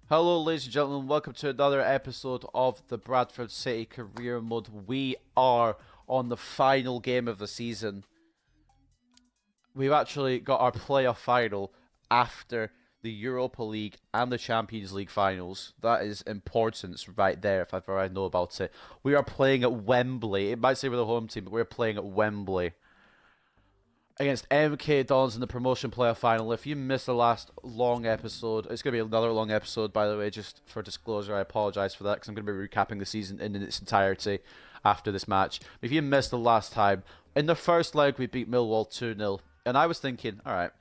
Hello, ladies and gentlemen. Welcome to another episode of the Bradford City Career Mode. We are on the final game of the season. We've actually got our playoff final after the Europa League and the Champions League finals. That is importance right there, if ever I know about it. We are playing at Wembley. It might say we're the home team, but we're playing at Wembley against MK Dons in the promotion playoff final. If you missed the last long episode, it's going to be another long episode, by the way, just for disclosure. I apologise for that because I'm going to be recapping the season in its entirety after this match. If you missed the last time, in the first leg we beat Millwall 2-0, and I was thinking, alright,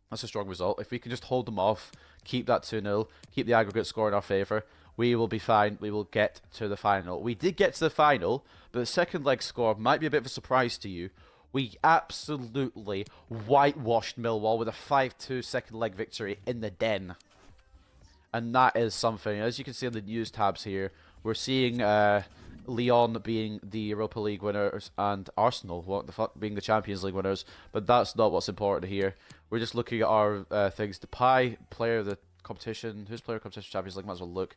that's a strong result. If we can just hold them off, keep that 2-0, keep the aggregate score in our favour, we will be fine. We will get to the final. We did get to the final, but the second leg score might be a bit of a surprise to you. We absolutely whitewashed Millwall with a 5-2 second leg victory in the Den. And that is something. As you can see on the news tabs here, we're seeing Lyon being the Europa League winners and Arsenal, what the fuck, being the Champions League winners. But that's not what's important here. We're just looking at our things. Depay, player of the competition. Who's player of the competition Champions League? Might as well look.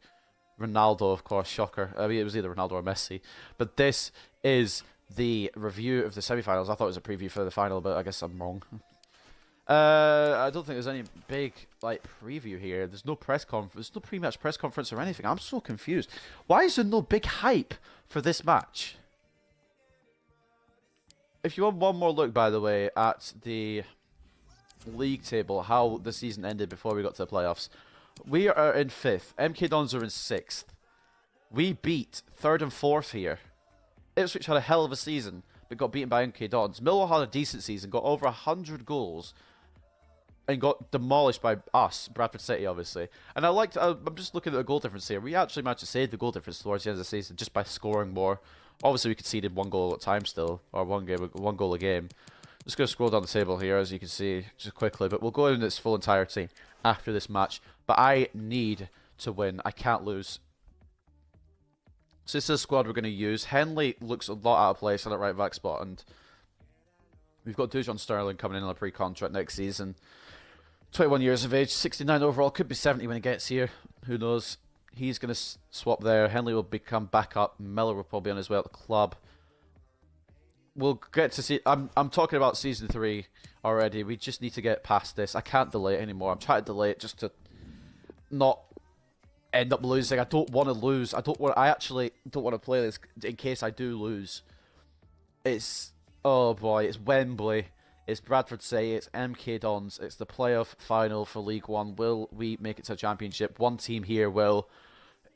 Ronaldo, of course, shocker. I mean, it was either Ronaldo or Messi. But this is the review of the semi-finals. I thought it was a preview for the final, but I guess I'm wrong. I don't think there's any big preview here. There's no press conference. There's no pre-match press conference or anything. I'm so confused. Why is there no big hype for this match? If you want one more look, by the way, at the league table, how the season ended before we got to the playoffs, we are in 5th. MK Dons are in 6th. We beat 3rd and 4th here. Ipswich had a hell of a season, but got beaten by MK Dons. Millwall had a decent season, got over 100 goals, and got demolished by us, Bradford City, obviously. And I'm just looking at the goal difference here. We actually managed to save the goal difference towards the end of the season just by scoring more. Obviously, we conceded one goal at a time still, or one goal a game. Just going to scroll down the table here, as you can see, just quickly. But we'll go in its full entirety after this match. But I need to win. I can't lose. So this is the squad we're going to use. Henley looks a lot out of place on that right back spot, and we've got Dujon Sterling coming in on a pre-contract next season. 21 years of age, 69 overall, could be 70 when he gets here. Who knows? He's going to swap there. Henley will become backup. Miller will probably be on his way at the club. We'll get to see. I'm talking about season 3 already. We just need to get past this. I can't delay it anymore. I'm trying to delay it just to not end up losing. I don't want to lose. I actually don't want to play this in case I do lose. Oh boy, it's Wembley. It's Bradford City. It's MK Dons. It's the playoff final for League One. Will we make it to a championship? One team here will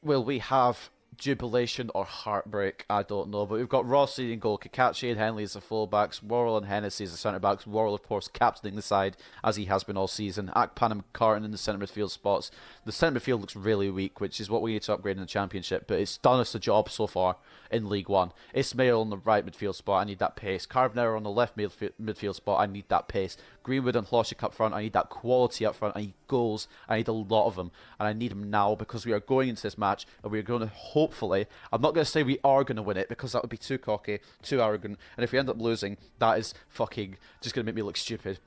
we have jubilation or heartbreak? I don't know. But we've got Rossi in goal, Kakachi and Henley as the fullbacks, Worrell and Hennessy as the centre-backs. Worrell, of course, captaining the side, as he has been all season. Akpan and Carton in the centre midfield spots. The centre midfield looks really weak, which is what we need to upgrade in the Championship, but it's done us the job so far in League One. Ismail on the right midfield spot, I need that pace. Carbonero on the left midfield spot, I need that pace. Greenwood and Hloshik up front, I need that quality up front. I need goals, I need a lot of them, and I need them now because we are going into this match and we are going to hopefully, I'm not going to say we are going to win it because that would be too cocky, too arrogant, and if we end up losing, that is fucking just going to make me look stupid.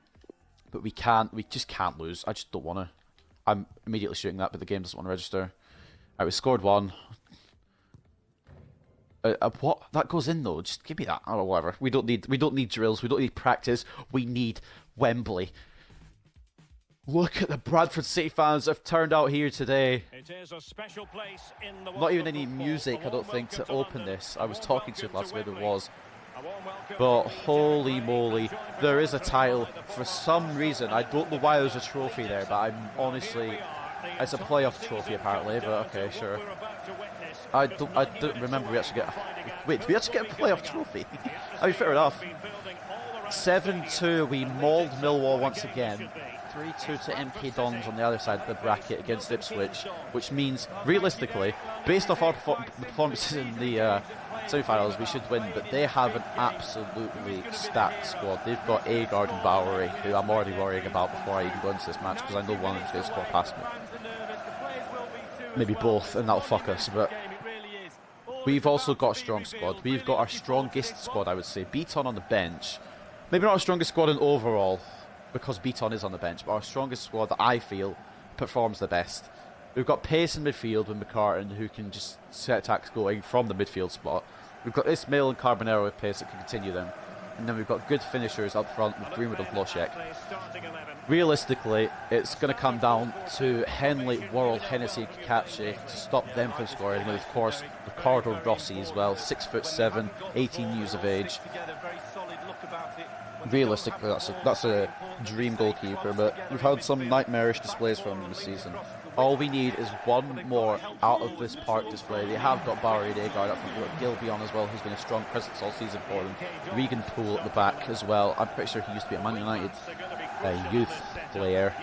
But we just can't lose. I just don't want to. I'm immediately shooting that, but the game doesn't want to register. Alright, we scored one. What? That goes in though. Just give me that. Oh, whatever. We don't need drills. We don't need practice. We need Wembley. Look at the Bradford City fans that have turned out here today. It is a special place in the Not even any music, I don't think, to open this. I was talking to it last week, there was. But holy moly, there is a title. For some reason, I don't know why there's a trophy there, but I'm honestly... It's a playoff trophy apparently, but okay, sure. I don't remember we actually get... Wait, did we actually get a playoff trophy? I mean, fair enough. 7-2, we mauled Millwall once again. 3-2 to MK Dons on the other side of the bracket against Ipswich, which means, realistically, based off our performances in the semi-finals, we should win, but they have an absolutely stacked squad. They've got Agard and Bowery, who I'm already worrying about before I even go into this match, because I know one of them's going to score past me. Maybe both, and that'll fuck us, but we've also got a strong squad. We've got our strongest squad, I would say. Beaton on the bench. Maybe not our strongest squad in overall, because Beaton is on the bench, but our strongest squad that I feel performs the best. We've got pace in midfield with McCartan, who can just set attacks going from the midfield spot. We've got Ismail and Carbonero with pace that can continue them. And then we've got good finishers up front with Greenwood and Wloszek. Realistically, it's going to come down to Henley, Worrell, Hennessy, and Kakachi to stop them from scoring. And of course, Ricardo Rossi as well, 6'7", 18 years of age. Realistically, that's a dream goalkeeper, but we've had some nightmarish displays from him this season. All we need is one more out of this park display. They have got Bowery Degard up front. We've got Gilby on as well, who's been a strong presence all season for them. Regan Poole at the back as well. I'm pretty sure he used to be a Man United youth player.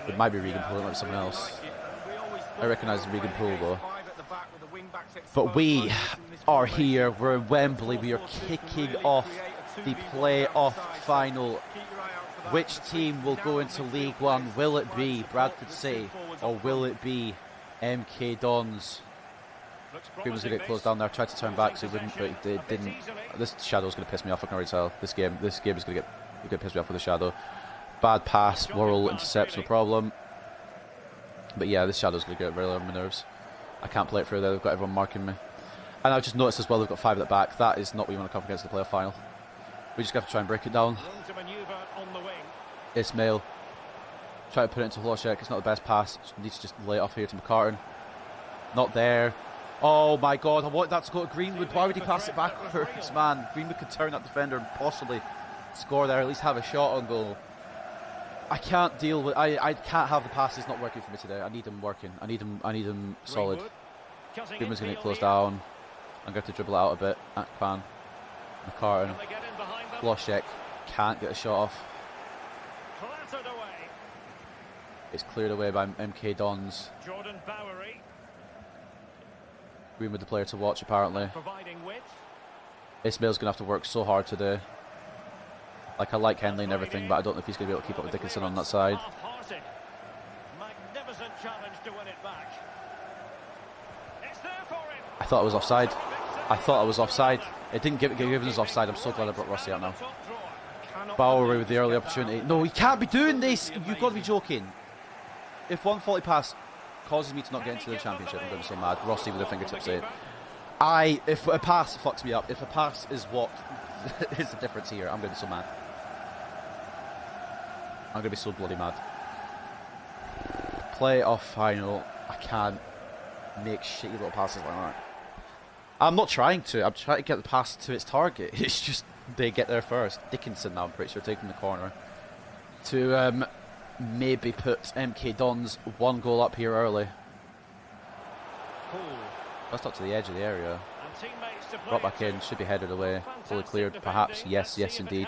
It might be Regan Poole, it might be someone else. I recognise Regan Poole though. But we are here. We're in Wembley. We are kicking off the play-off final. Which team will go into League One? Will it be Bradford City or will it be MK Dons? Greenwood's going to get closed down there. I tried to turn back so he wouldn't, but he didn't. This shadow's going to piss me off. I can already tell. This game is going to get piss me off with the shadow. Bad pass. Worrell intercepts, no problem. But yeah, this shadow's going to get really on my nerves. I can't play it through there. They've got everyone marking me. And I've just noticed as well they've got 5 at the back. That is not what you want to come against the playoff final. We just have to try and break it down. Ismail. Try to put it into Wloszek. It's not the best pass. Needs to just lay it off here to McCartan. Not there. Oh my god, I want that to go to Greenwood. Why would he pass it backwards, man? Greenwood could turn that defender and possibly score there, at least have a shot on goal. I can't deal with. I can't have the passes not working for me today. I need them working. I need them solid. Greenwood's going to get closed down. I'm going to dribble it out a bit. Akpan. McCartan. Wloszek can't get a shot off. It's cleared away by MK Dons. Greenwood the player to watch apparently. Ismail's going to have to work so hard today. Like, I like Henley and everything, but I don't know if he's going to be able to keep up with Dickinson on that side. I thought it was offside. I thought I was offside. It didn't give us offside. I'm so glad I brought Rossi out now. Bowery with the early opportunity. No, he can't be doing this. You've got to be joking. If one faulty pass causes me to not get into the championship, I'm going to be so mad. Rossi with a fingertip save. If a pass fucks me up, if a pass is what is the difference here, I'm going to be so mad. I'm going to be so bloody mad. Play-off final. I can't make shitty little passes like that. I'm not trying to. I'm trying to get the pass to its target. It's just they get there first. Dickinson now, I'm pretty sure, taking the corner to maybe put MK Dons 1 goal up here early. That's up to the edge of the area. Brought back in, should be headed away. Fully cleared, perhaps. Yes, yes, indeed.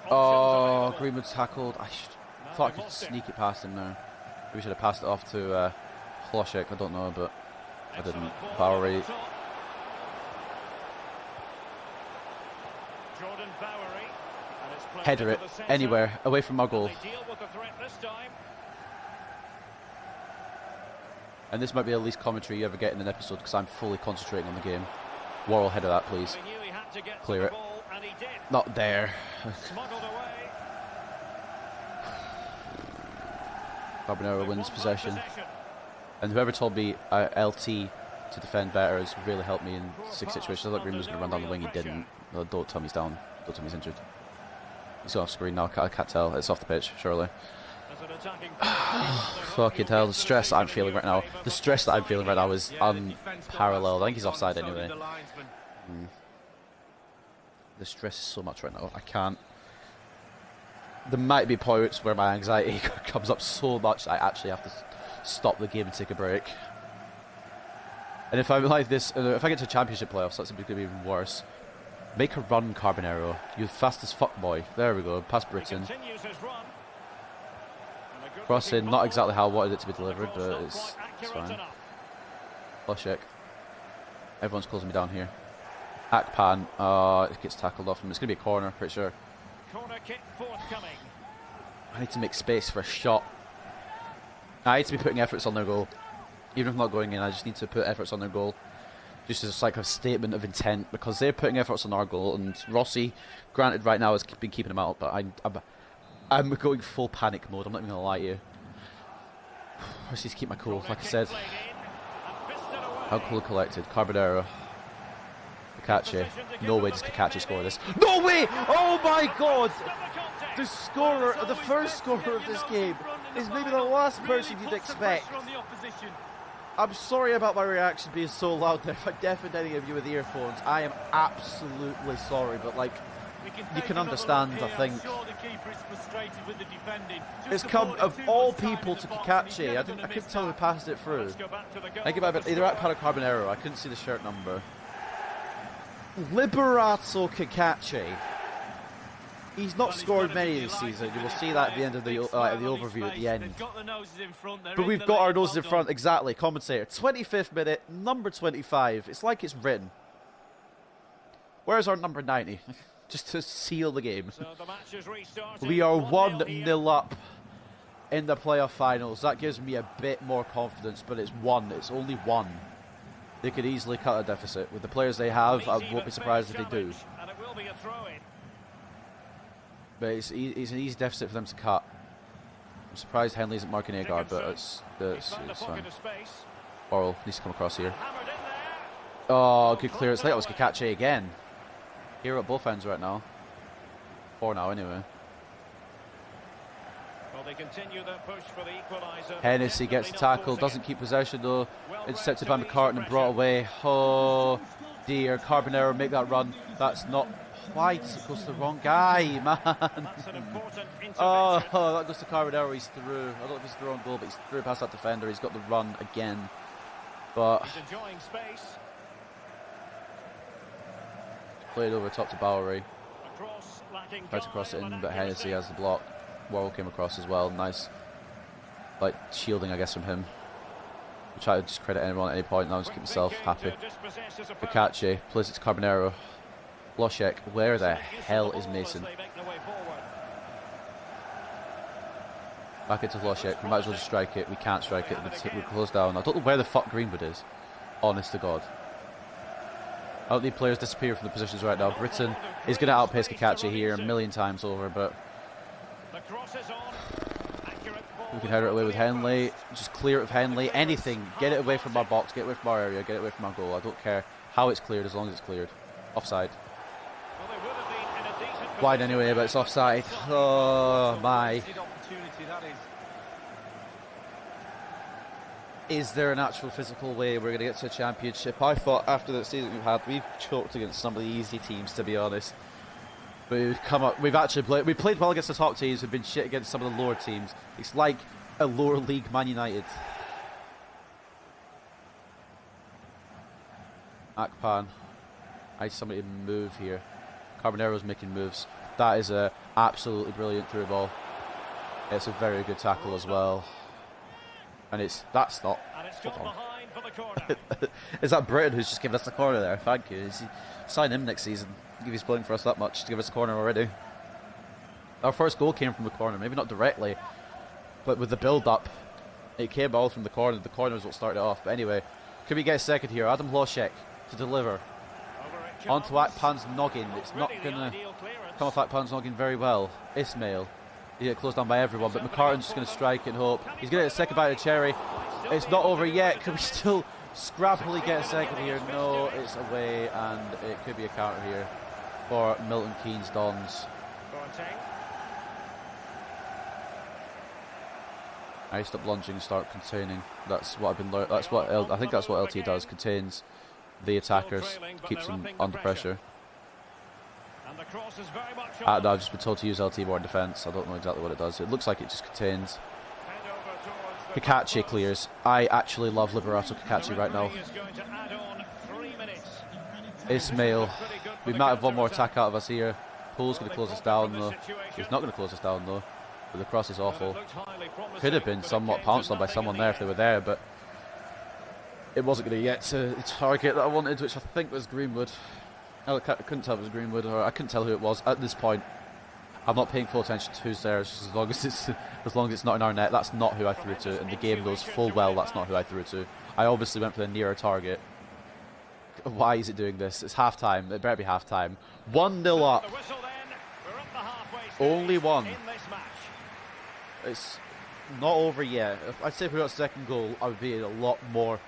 Oh, Greenwood tackled. I thought I could sneak it past him there. Maybe should have passed it off to Wloszek. I don't know, but I didn't. Bowery. Header it anywhere away from our goal. And this might be the least commentary you ever get in an episode because I'm fully concentrating on the game. Worrell, header that, please. Clear it. Not there. Carbonero wins possession. And whoever told me LT to defend better has really helped me in 6 situations. I thought Green was going to run down the wing, he didn't. No, don't tell me he's down. Don't tell me he's injured. He's off screen now, I can't tell. It's off the pitch, surely. Fucking hell, the stress I'm feeling right now. The stress that I'm feeling right now is unparalleled. I think he's offside anyway. The stress is so much right now. I can't. There might be points where my anxiety comes up so much that I actually have to stop the game and take a break. And if I'm like this, if I get to championship playoffs, that's going to be even worse. Make a run, Carbonero. You fast as fuck, boy. There we go. Past Britain. Crossing, not exactly how I wanted it to be delivered, but it's fine. Wloszek. Everyone's closing me down here. Akpan. It gets tackled off him. It's going to be a corner, pretty sure. I need to make space for a shot. I need to be putting efforts on their goal. Even if I'm not going in, I just need to put efforts on their goal. Just as like a statement of intent, because they're putting efforts on our goal, and Rossi, granted right now, has been keeping them out, but I'm going full panic mode, I'm not even going to lie to you. I just need to keep my cool, like I said. How cool and collected. Carbonero. Kakachi. No way does Kakachi score this. No way! Oh my god! The scorer, the first scorer of this game is maybe the last person you'd expect. I'm sorry about my reaction being so loud there. If I deafened any of you with earphones, I am absolutely sorry, but like, you can understand, I think. It's come, of all people, to Kakachi. I couldn't tell who passed it through. I think it might have been either at Para Carbonero. I couldn't see the shirt number. Liberato Kakachi. He's not scored many this season. You will see that at the end of the overview at the end. But we've got our noses in front, exactly. Commentator. 25th minute, number 25. It's like it's written. Where's our number 90? Just to seal the game. We are 1-0 up in the playoff finals. That gives me a bit more confidence, but it's one. It's only one. They could easily cut a deficit. With the players they have, I won't be surprised if they do. But it's an easy deficit for them to cut. I'm surprised Henley isn't marking Agar, but it's fine. Oral needs to come across here. Oh, good clearance. That was Kakachi again. Here at both ends right now. For now, anyway. Well, they continue their push for the equaliser. Hennessy gets tackled, doesn't keep possession though. Intercepted by McCartan and brought away. Oh dear, Carbonero make that run. That's not. Why does it go to the wrong guy, man? Oh, that goes to Carbonero. He's through. I don't know if it's the wrong goal, but he's through past that defender. He's got the run again. But he's enjoying space. Played over top to Bowery. Tried to cross it in, but Hennessy has the block. Worrell came across as well. Nice, like, shielding, I guess, from him. We try to discredit anyone at any point, and I'll just keep myself happy. Kakachi plays it to Carbonero. Loshek, where the hell is Mason? Back into Loshek. We might as well just strike it. We can't strike it. We're closed down. I don't know where the fuck Greenwood is. Honest to God. I don't need players disappear from the positions right now. Britain is going to outpace Kakachi here a million times over, but we can head it away with Henley. Just clear it with Henley. Anything. Get it away from our box. Get away from our area. Get it away from our goal. I don't care how it's cleared as long as it's cleared. Offside. Wide anyway, but it's offside. Oh my. Is there an actual physical way we're going to get to a championship? I thought after the season we've had, we've choked against some of the easy teams, to be honest. But we've come up, we've played well against the top teams, we've been shit against some of the lower teams. It's like a lower league Man United. Akpan. I need somebody to move here. Carbonero's making moves. That is a absolutely brilliant through ball. It's a very good tackle as well. And that's not. Is that Britain who's just given us the corner there? Thank you. Sign him next season. If he's playing for us that much to give us a corner already. Our first goal came from the corner, maybe not directly, but with the build-up, it came all from the corner. The corner was what started it off. But anyway, can we get a second here? Adam Loshek to deliver onto Akpan's noggin. It's not gonna come off Akpan's noggin very well. Ismail. He get closed down by everyone, but McCartan's just going to strike and hope. He's going to get a second bite of cherry. It's not over yet. Can we still scrappily get a second here? No, it's away, and it could be a counter here for Milton Keynes Dons. I stop lunging, start containing. That's what I've been learning. That's what I think that's what LT does. Contains the attackers, keeps them under pressure. I've just been told to use LT more in defence. I don't know exactly what it does. It looks like it just contains. Kakachi clears. I actually love Liberato Kakachi right now. Ismail. We might have one more attack out of us here. Pool's going to close us down though. He's not going to close us down though. But the cross is awful. Could have been somewhat pounced on by someone there if they were there, but it wasn't going to get to the target that I wanted, which I think was Greenwood. I couldn't tell if it was Greenwood, or I couldn't tell who it was at this point. I'm not paying full attention to who's there, as long as it's not in our net. That's not who I threw to, and the game knows full well that's not who I threw to. I obviously went for the nearer target. Why is it doing this? It's half time. It better be half time. 1-0 up. Only one. It's not over yet. I'd say if we got a second goal, I would be a lot more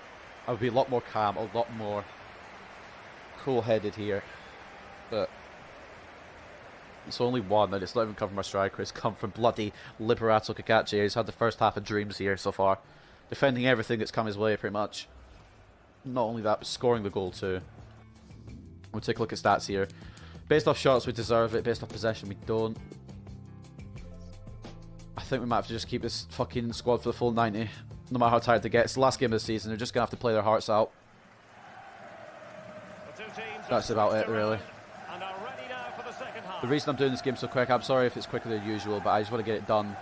calm, a lot more cool-headed here. But it's only one, and it's not even come from our striker. It's come from bloody Liberato Cacace. He's had the first half of dreams here so far, defending everything that's come his way, pretty much. Not only that, but scoring the goal too. We'll take a look at stats here. Based off shots, we deserve it. Based off possession, we don't. I think we might have to just keep this fucking squad for the full 90. No matter how tired they get. It's the last game of the season. They're just going to have to play their hearts out. That's about it, really. The reason I'm doing this game so quick, I'm sorry if it's quicker than usual, but I just want to get it done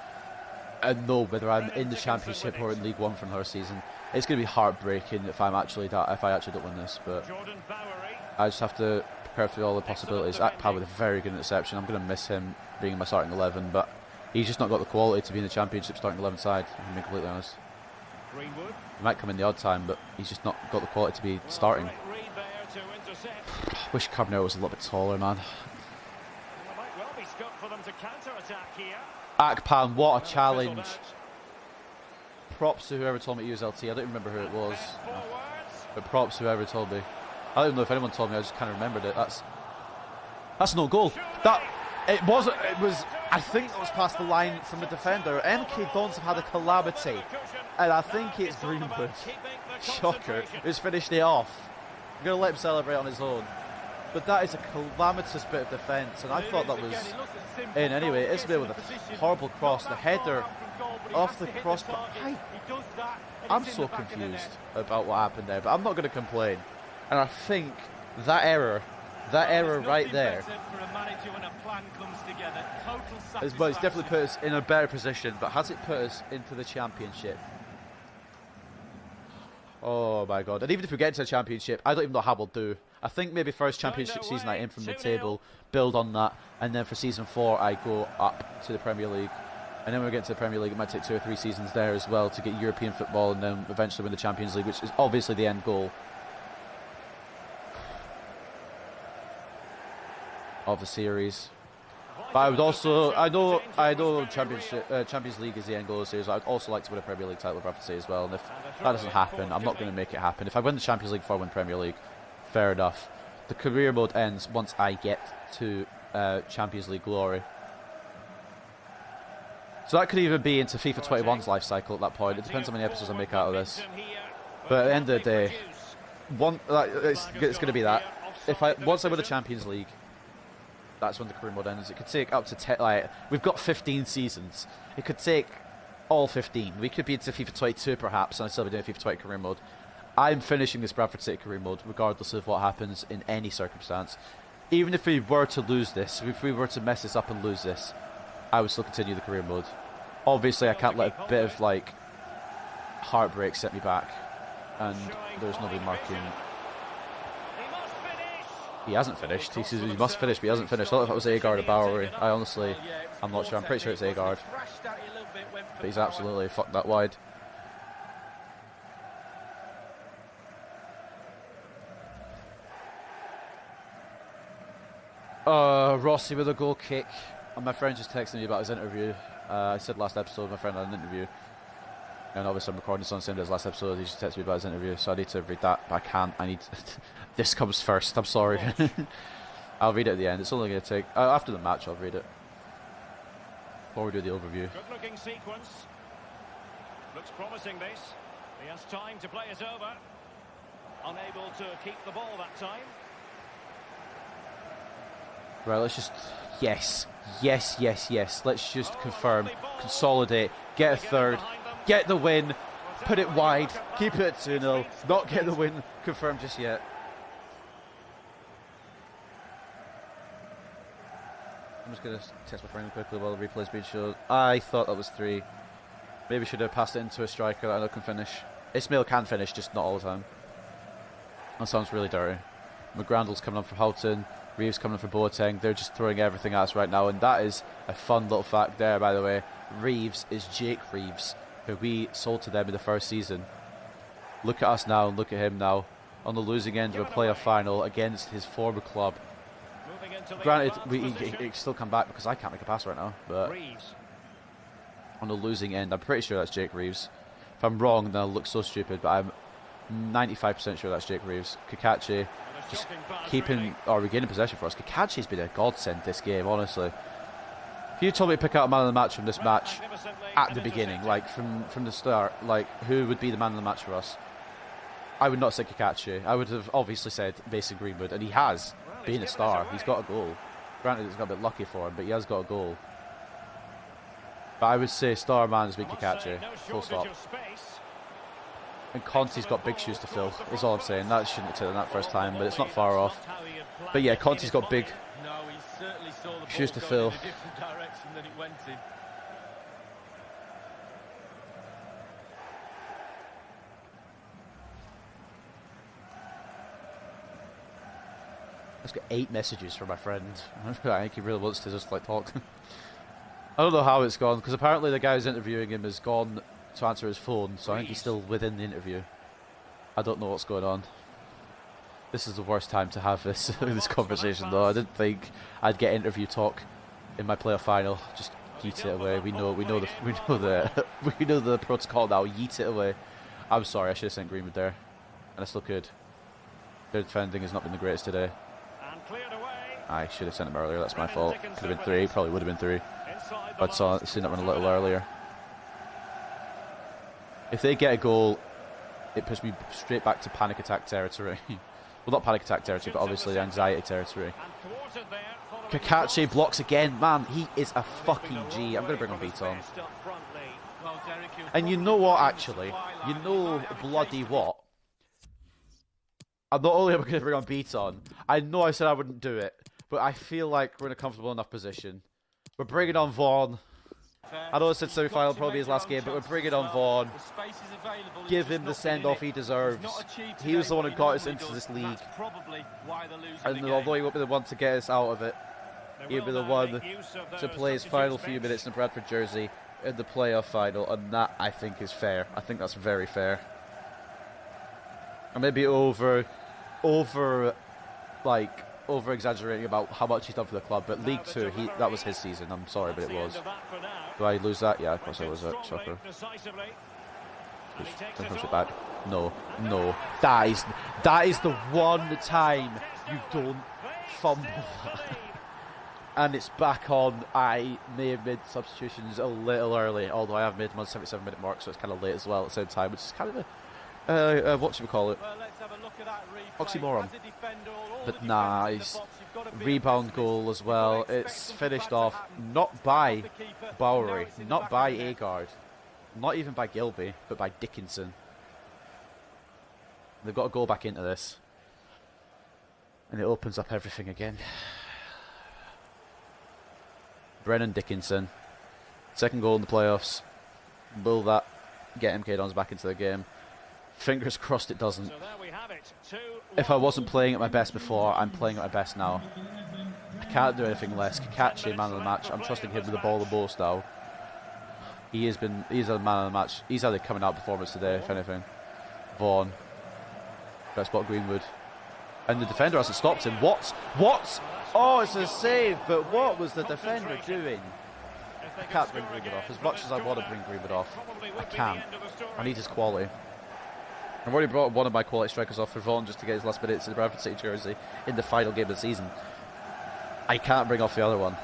and know whether I'm in the Championship or in League One for another season. It's going to be heartbreaking if I actually don't win this, but I just have to prepare for all the possibilities. Akpal with a very good interception. I'm going to miss him being in my starting 11, but he's just not got the quality to be in the Championship starting 11 side, if I'm being completely honest. He might come in the odd time, but he's just not got the quality to be starting. Wish Carbonero was a little bit taller, man. Akpan, what a challenge. Props to whoever told me to use LT. I don't even remember who it was. But props to whoever told me. I don't even know if anyone told me, I just kind of remembered it. That's no goal. It was, I think it was past the line from the defender. MK Dons have had a calamity. And I think it's Greenwood. Shocker. Who's finished it off. I'm going to let him celebrate on his own. But that is a calamitous bit of defence, and I thought that was in anyway. Ismail with a horrible cross, the header off the crossbar. I'm so confused about what happened there, but I'm not going to complain. And I think that error right there, well, it's definitely put us in a better position, but has it put us into the Championship? Oh my god. And even if we get into the Championship, I don't even know how we'll do. I think maybe first Championship season I aim from mid-table, build on that, and then for season 4 I go up to the Premier League. And then when we get to the Premier League, it might take 2 or 3 seasons there as well to get European football and then eventually win the Champions League, which is obviously the end goal of the series. But I would also, I know Champions League is the end goal of the series. I'd also like to win a Premier League title with Bradford City as well. And if that doesn't happen, I'm not going to make it happen. If I win the Champions League before I win Premier League, fair enough. The career mode ends once I get to Champions League glory. So that could even be into FIFA 21's life cycle at that point. It depends how many episodes I make out of this. But at the end of the day, it's going to be that. Once I win the Champions League, that's when the career mode ends. It could take up to 10. We've got 15 seasons. It could take all 15. We could be into FIFA 22 perhaps, and I'd still be doing FIFA 20 career mode. I'm finishing this Bradford City career mode regardless of what happens in any circumstance. Even if we were to lose this, if we were to mess this up and lose this, I would still continue the career mode. Obviously, I can't let a bit of heartbreak set me back, and there's nobody marking. He hasn't finished. He says he must finish, but he hasn't finished. I don't know if it was Agard or Bowery. I'm not sure. I'm pretty sure it's Agard. But he's absolutely fucked that wide. Rossi with a goal kick. And my friend just texted me about his interview. I said last episode my friend had an interview. And obviously I'm recording this on the same day as last episode. He just texted me about his interview, so I need to read that, but I can't. This comes first, I'm sorry. I'll read it at the end. It's only going to take... after the match I'll read it. Before we do the overview. Good looking sequence. Looks promising this. He has time to play it over. Unable to keep the ball that time. Right, let's just... Yes. Let's just confirm, consolidate, get a third, get the win, put it wide, keep it at 2-0, not get the win confirmed just yet. I'm just going to text my friend quickly while the replay's being shown. I thought that was 3. Maybe should have passed it into a striker that I know can finish. Ismail can finish, just not all the time. That sounds really dirty. McGrandle's coming up for Houghton. Reeves coming for Boateng. They're just throwing everything at us right now, and that is a fun little fact there, by the way. Reeves is Jake Reeves, who we sold to them in the first season. Look at us now and look at him now on the losing end of a playoff final against his former club. Granted, he still come back because I can't make a pass right now, but on the losing end. I'm pretty sure that's Jake Reeves. If I'm wrong, then I'll look so stupid, but I'm 95% sure that's Jake Reeves. Kakachi just keeping or regaining possession for us. Kakachi's been a godsend this game, honestly. If you told me to pick out a man of the match from this match at the beginning, like from the start, like who would be the man of the match for us, I would not say Kakachi. I would have obviously said Mason Greenwood, and he has been a star. He's got a goal. Granted, it's got a bit lucky for him, but he has got a goal. But I would say star man has been Kakachi. Full stop. And Conte's got big shoes to fill, is all I'm saying. That shouldn't have taken that first time, but it's not far off. But yeah, Conte's got big shoes to fill. I've got 8 messages from my friend. I think he really wants to just like talk. I don't know how it's gone, because apparently the guy who's interviewing him has gone to answer his phone, so I think he's still within the interview. I don't know what's going on. This is the worst time to have this this conversation, though. I didn't think I'd get interview talk in my playoff final. Just yeet it away. We know the protocol now. Yeet it away. I'm sorry, I should have sent Greenwood there, and I still could. Their defending has not been the greatest today. I should have sent him earlier. That's my fault. Could have been 3. Probably would have been 3. But I'd seen that one a little earlier. If they get a goal, it puts me straight back to panic attack territory. Well, not panic attack territory, but obviously anxiety territory. Kakachi blocks again. Man, he is a fucking G. I'm going to bring on Beaton. And you know what, actually? You know bloody what? I'm not only going to bring on Beaton, I know I said I wouldn't do it, but I feel like we're in a comfortable enough position. We're bringing on Vaughan. I know I said semi-final probably his last game, but we're bringing on Vaughan. Give him the send-off he deserves. He was the one who got us into this league. And although he won't be the one to get us out of it, he'll be the one to play his final few minutes in the Bradford jersey in the playoff final, and that, I think, is fair. I think that's very fair. I may be over-exaggerating about how much he's done for the club, but League 2, that was his season. I'm sorry, but it was. Do I lose that? Yeah, of course I lose it. Shocker. Don't push it back. No. That is the one time you don't fumble that. And it's back on. I may have made substitutions a little early, although I have made them on the 77-minute mark, so it's kind of late as well at the same time, which is kind of a what should we call it? Oxymoron. But nice. Rebound goal as well. It's finished off not by Bowery, not by Agard, not even by Gilby, but by Dickinson. They've got to go back into this. And it opens up everything again. Brennan Dickinson. Second goal in the playoffs. Will that get MK Dons back into the game? Fingers crossed it doesn't. If I wasn't playing at my best before, I'm playing at my best now. I can't do anything less. Kakachi, man of the match. I'm trusting him with the ball the most now. He's a man of the match. He's had a coming out performance today, if anything. Vaughan. Best spot Greenwood. And the defender hasn't stopped him. What? Oh, it's a save, but what was the defender doing? I can't bring Greenwood off. As much as I want to bring Greenwood off, I can't. I need his quality. I've already brought one of my quality strikers off for Vaughan just to get his last minutes in the Bradford City jersey in the final game of the season. I can't bring off the other one.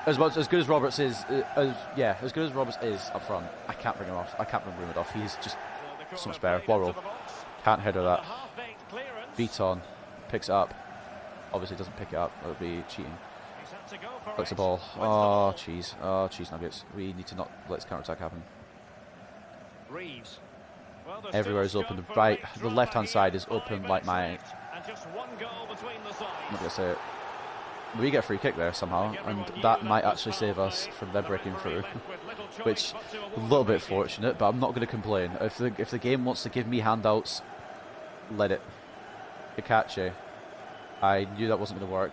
As good as Roberts is, as good as Roberts is up front, I can't bring him off. I can't bring Greenwood off. He's just so much better. Worrell can't header that. Beaton picks it up. Obviously doesn't pick it up. That would be cheating. Flicks the ball. Oh, cheese. Oh, cheese nuggets. We need to not let this counter-attack happen. Everywhere is open. The left-hand side is open like my... I'm not going to say it. We get a free kick there somehow, and that might actually save us from them breaking through. Which, a little bit fortunate, but I'm not going to complain. If the game wants to give me handouts, let it. Kakachi. I knew that wasn't going to work,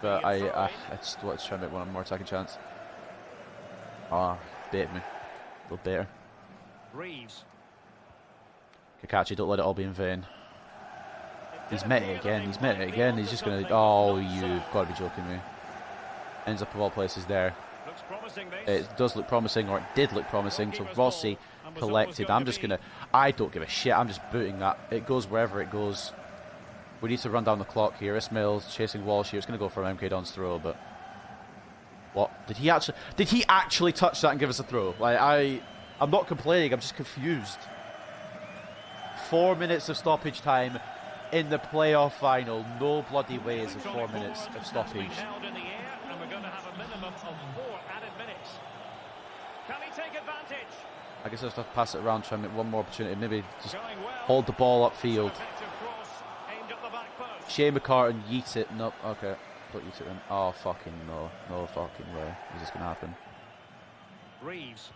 but I just wanted to try and make one more attacking chance. Ah, baited me. A little baiter. Kakachi, don't let it all be in vain. He's met it again. He's just going to... Oh, you've got to be joking me. Ends up of all places there. Looks promising, It does look promising, or it did look promising. So Rossi collected. I'm just going to... I don't give a shit. I'm just booting that. It goes wherever it goes. We need to run down the clock here. Ismail's chasing Walsh here. It's going to go for MK Don's throw, but... What? Did he actually touch that and give us a throw? Like, I'm not complaining. I'm just confused. 4 minutes of stoppage time in the playoff final. No bloody ways of 4 minutes of stoppage. I guess I'll just have to pass it around, try and make one more opportunity. Maybe just hold the ball upfield. Shea McCartan, yeet it. Nope, okay. Don't yeet it then. Oh, fucking no. No fucking way. Is this going to happen? Reeves.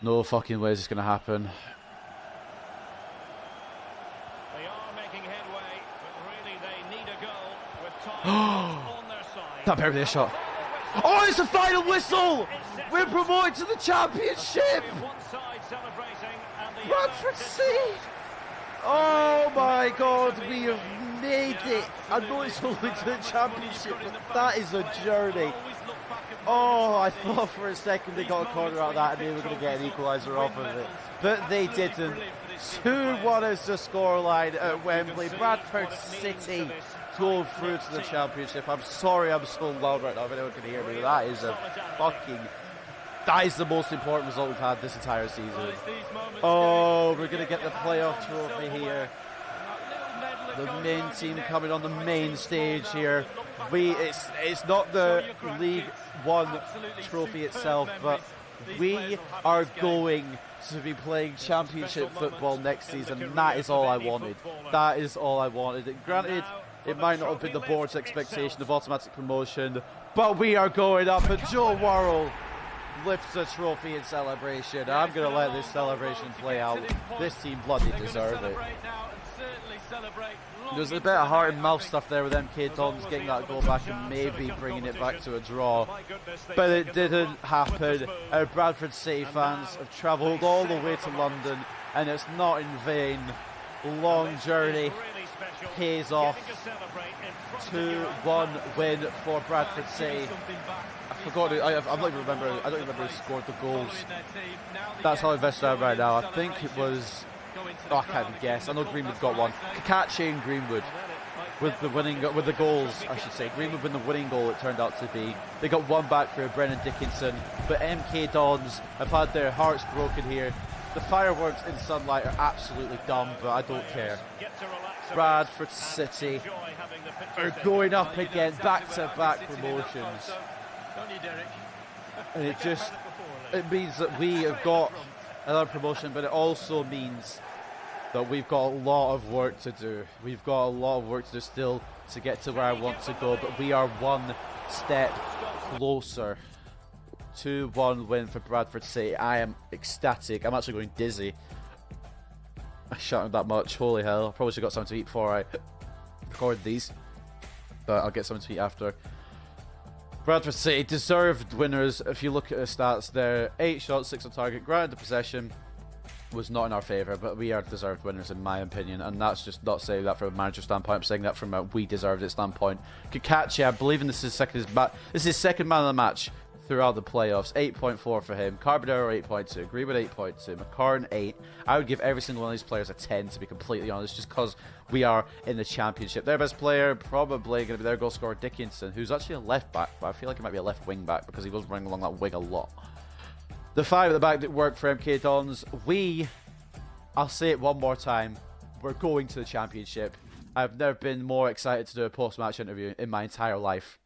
No fucking way is this going to happen. They are making headway, but really they need a goal with time on their side. That better be a shot. Oh, it's the final whistle! We're promoted to the championship! Bradford City! Oh my god, we have made it! I know it's only to the championship, but that is a journey. Oh, I thought for a second they got a corner out of that and they were going to get an equaliser off of it. But they didn't. 2-1 is the scoreline at Wembley. Bradford City go through to the championship. I'm sorry I'm so loud right now if anyone can hear me. That is a fucking... That is the most important result we've had this entire season. Oh, we're going to get the playoff trophy here. The main team coming on the main stage here. It's not the League One trophy itself, but we are going to be playing championship football next season. And that is all I wanted. That is all I wanted. And granted, it might not have been the board's expectation of automatic promotion, but we are going up, and Joe Worrell lifts a trophy in celebration. I'm going to let this celebration play out. This team bloody deserve it. There's a bit of heart and mouth stuff there with MK Dons getting that goal back and maybe bringing it back to a draw, but it didn't happen. Our Bradford City fans have travelled all the way to London, and it's not in vain. Long journey pays off. 2-1 win for Bradford City. I forgot it. I don't even remember who scored the goals. That's how invested I am right now. I think it was... Oh, I can't even guess. I know Greenwood got one. Kakachi and Greenwood with the goals, I should say. Greenwood with the winning goal, it turned out to be. They got one back for Brennan Dickinson, but MK Dons have had their hearts broken here. The fireworks in sunlight are absolutely dumb, but I don't care. Bradford City are going up again, back-to-back promotions. And it means that we have got another promotion, but it also means that we've got a lot of work to do. We've got a lot of work to do still to get to where I want to go, but we are one step closer. 2-1 win for Bradford City. I am ecstatic. I'm actually going dizzy. I shouted that much. Holy hell. I probably should have got something to eat before I record these, but I'll get something to eat after. Bradford City deserved winners. If you look at the stats there, 8 shots, 6 on target. Granted, the possession was not in our favour, but we are deserved winners in my opinion, and that's just not saying that from a manager standpoint. I'm saying that from a we deserved it standpoint. Kakachi, I believe this is his second man of the match throughout the playoffs. 8.4 for him. Carbonero 8.2. Greenwood 8.2. McCartan 8. I would give every single one of these players a 10 to be completely honest, just because we are in the championship. Their best player probably going to be their goal scorer Dickinson, who's actually a left back, but I feel like he might be a left wing back because he was running along that wing a lot. The 5 at the back that worked for MK Dons. I'll say it one more time, we're going to the championship. I've never been more excited to do a post-match interview in my entire life.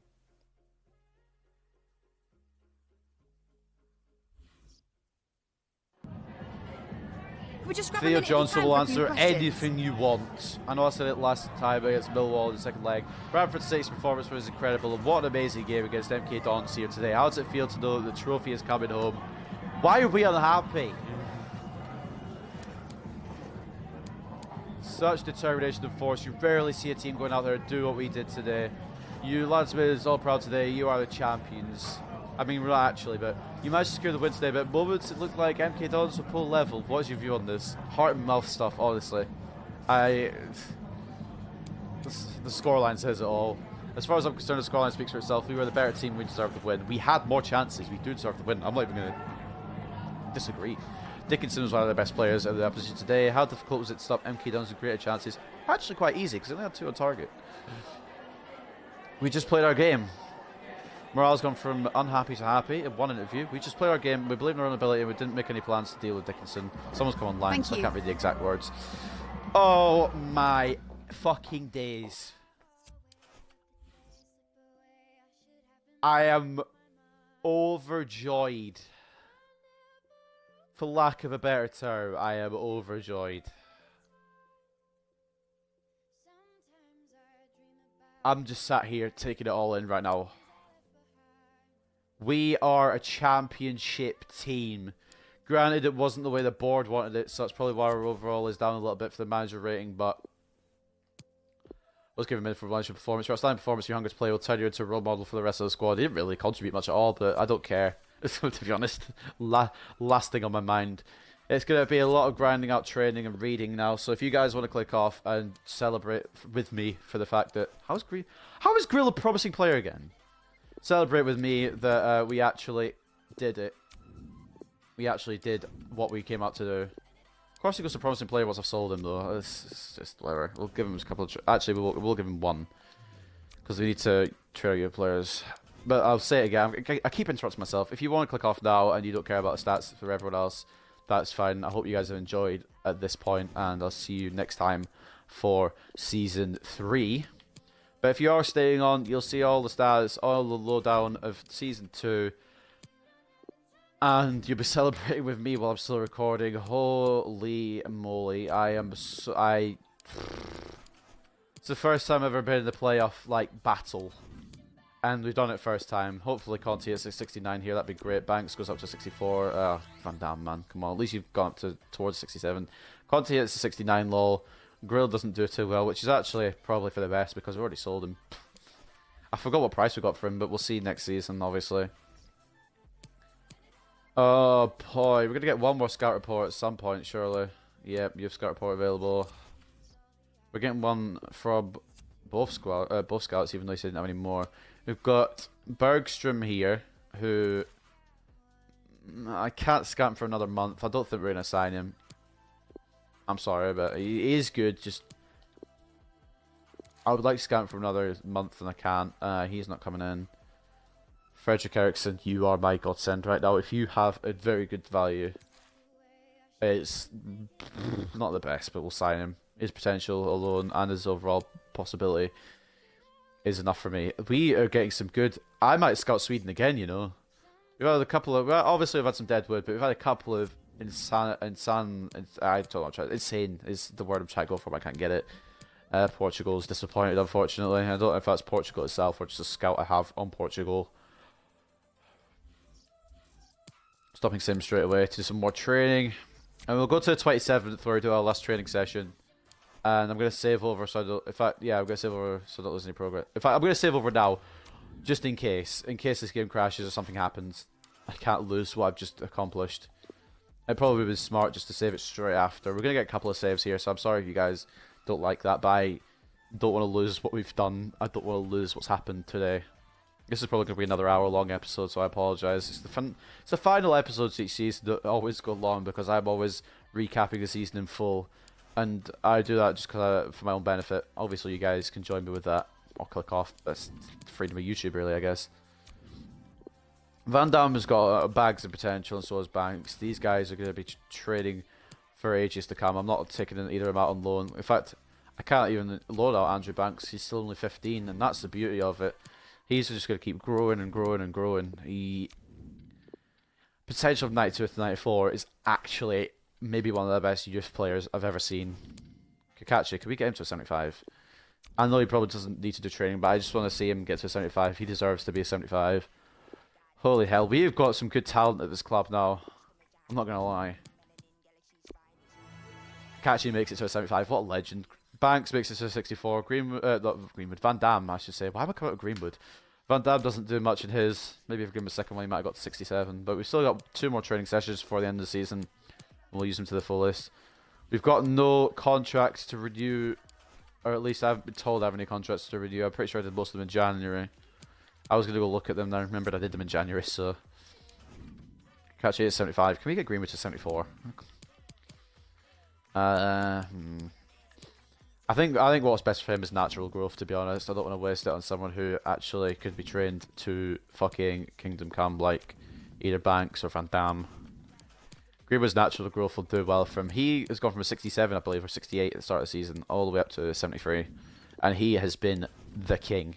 Theo Johnson will answer anything you want. I know I said it last time against Millwall in the second leg. Bradford City's performance was incredible, and what an amazing game against MK Dons here today. How does it feel to know that the trophy is coming home? Why are we unhappy? Such determination and force. You rarely see a team going out there and do what we did today. You lads made us all proud today. You are the champions. I mean, we're not actually, but you managed to secure the win today. But moments it looked like MK Dons were full level. What's your view on this? Heart and mouth stuff, honestly. The scoreline says it all. As far as I'm concerned, the scoreline speaks for itself. We were the better team. We deserved the win. We had more chances. We do deserve the win. I'm not even going to disagree. Dickinson was one of the best players of the opposition today. How difficult was it to stop MK Dons with greater chances? Actually quite easy, because they only had 2 on target. We just played our game. Morale's gone from unhappy to happy in one interview. We just played our game, we believed in our own ability, and we didn't make any plans to deal with Dickinson. Someone's come online, so I can't read the exact words. Oh my fucking days. I am overjoyed. For lack of a better term, I am overjoyed. I'm just sat here taking it all in right now. We are a championship team. Granted, it wasn't the way the board wanted it, so that's probably why our overall is down a little bit for the manager rating, but let's give him in for manager performance. Your outstanding performance, your hunger to play will turn you into a role model for the rest of the squad. He didn't really contribute much at all, but I don't care. To be honest, last thing on my mind. It's going to be a lot of grinding out training and reading now, so if you guys want to click off and celebrate with me for the fact that... How is Grill a promising player again? Celebrate with me that we actually did it. We actually did what we came out to do. Of course he goes to promising player once I've sold him though. It's just whatever. We'll give him a couple of... Actually, we'll give him 1. Because we need to trail your players. But I'll say it again. I keep interrupting myself. If you want to click off now and you don't care about the stats for everyone else, that's fine. I hope you guys have enjoyed at this point, and I'll see you next time for Season 3. But if you are staying on, you'll see all the stats, all the lowdown of Season 2. And you'll be celebrating with me while I'm still recording. Holy moly. It's the first time I've ever been in the playoff, like, battle. And we've done it first time. Hopefully Conti hits 69 here, that'd be great. Banks goes up to 64. Van Damme, man, come on. At least you've gone up towards 67. Conti hits 69, lol. Grill doesn't do too well, which is actually probably for the best because we already sold him. I forgot what price we got for him, but we'll see next season, obviously. Oh boy, we're going to get one more scout report at some point, surely. Yep, you have scout report available. We're getting one from both scouts, even though he didn't have any more. We've got Bergstrom here, who I can't scout him for another month. I don't think we're going to sign him. I'm sorry, but he is good. Just I would like to scout him for another month, and I can't. He's not coming in. Frederick Eriksson, you are my godsend right now. If you have a very good value, it's not the best, but we'll sign him. His potential alone and his overall possibility is enough for me. We are getting some good... I might scout Sweden again, you know. We've had a couple of... Well, obviously we've had some deadwood, but we've had a couple of insane is the word I'm trying to go for, but I can't get it. Portugal's disappointed, unfortunately. I don't know if that's Portugal itself or just a scout I have on Portugal. Stopping Sim straight away to do some more training. And we'll go to the 27th where we do our last training session. And I'm going to save over so I don't... I'm going to save over so I don't lose any progress. I'm going to save over now, just in case. In case this game crashes or something happens. I can't lose what I've just accomplished. It probably would be smart just to save it straight after. We're going to get a couple of saves here, so I'm sorry if you guys don't like that, but I don't want to lose what we've done. I don't want to lose what's happened today. This is probably going to be another hour-long episode, so I apologise. It's the final episodes each season that always go long because I'm always recapping the season in full. And I do that just for my own benefit. Obviously, you guys can join me with that. I'll click off. That's freedom of YouTube, really, I guess. Van Damme has got bags of potential, and so has Banks. These guys are going to be trading for ages to come. I'm not taking either of them out on loan. In fact, I can't even loan out Andrew Banks. He's still only 15, and that's the beauty of it. He's just going to keep growing and growing and growing. Potential of 92 to 94 is actually maybe one of the best youth players I've ever seen. Kakachi, can we get him to a 75? I know he probably doesn't need to do training, but I just want to see him get to a 75. He deserves to be a 75. Holy hell, we've got some good talent at this club now. I'm not going to lie. Kakachi makes it to a 75. What a legend. Banks makes it to a 64. Not Greenwood. Van Damme, I should say. Why am I coming out with Greenwood? Van Damme doesn't do much in his. Maybe if I give him a second one, he might have got to 67. But we've still got 2 more training sessions before the end of the season. We'll use them to the fullest. We've got no contracts to renew Or at least I haven't been told I have any contracts to renew. I'm pretty sure I did most of them in January. I was going to go look at them, and I remembered I did them in January, so... Catch it at 75. Can we get Greenwood to 74? I think what's best for him is natural growth, to be honest. I don't want to waste it on someone who actually could be trained to fucking Kingdom Come, like either Banks or Van Damme. Greenwood's natural growth will do well for him. He has gone from a 67, I believe, or 68 at the start of the season, all the way up to 73. And he has been the king.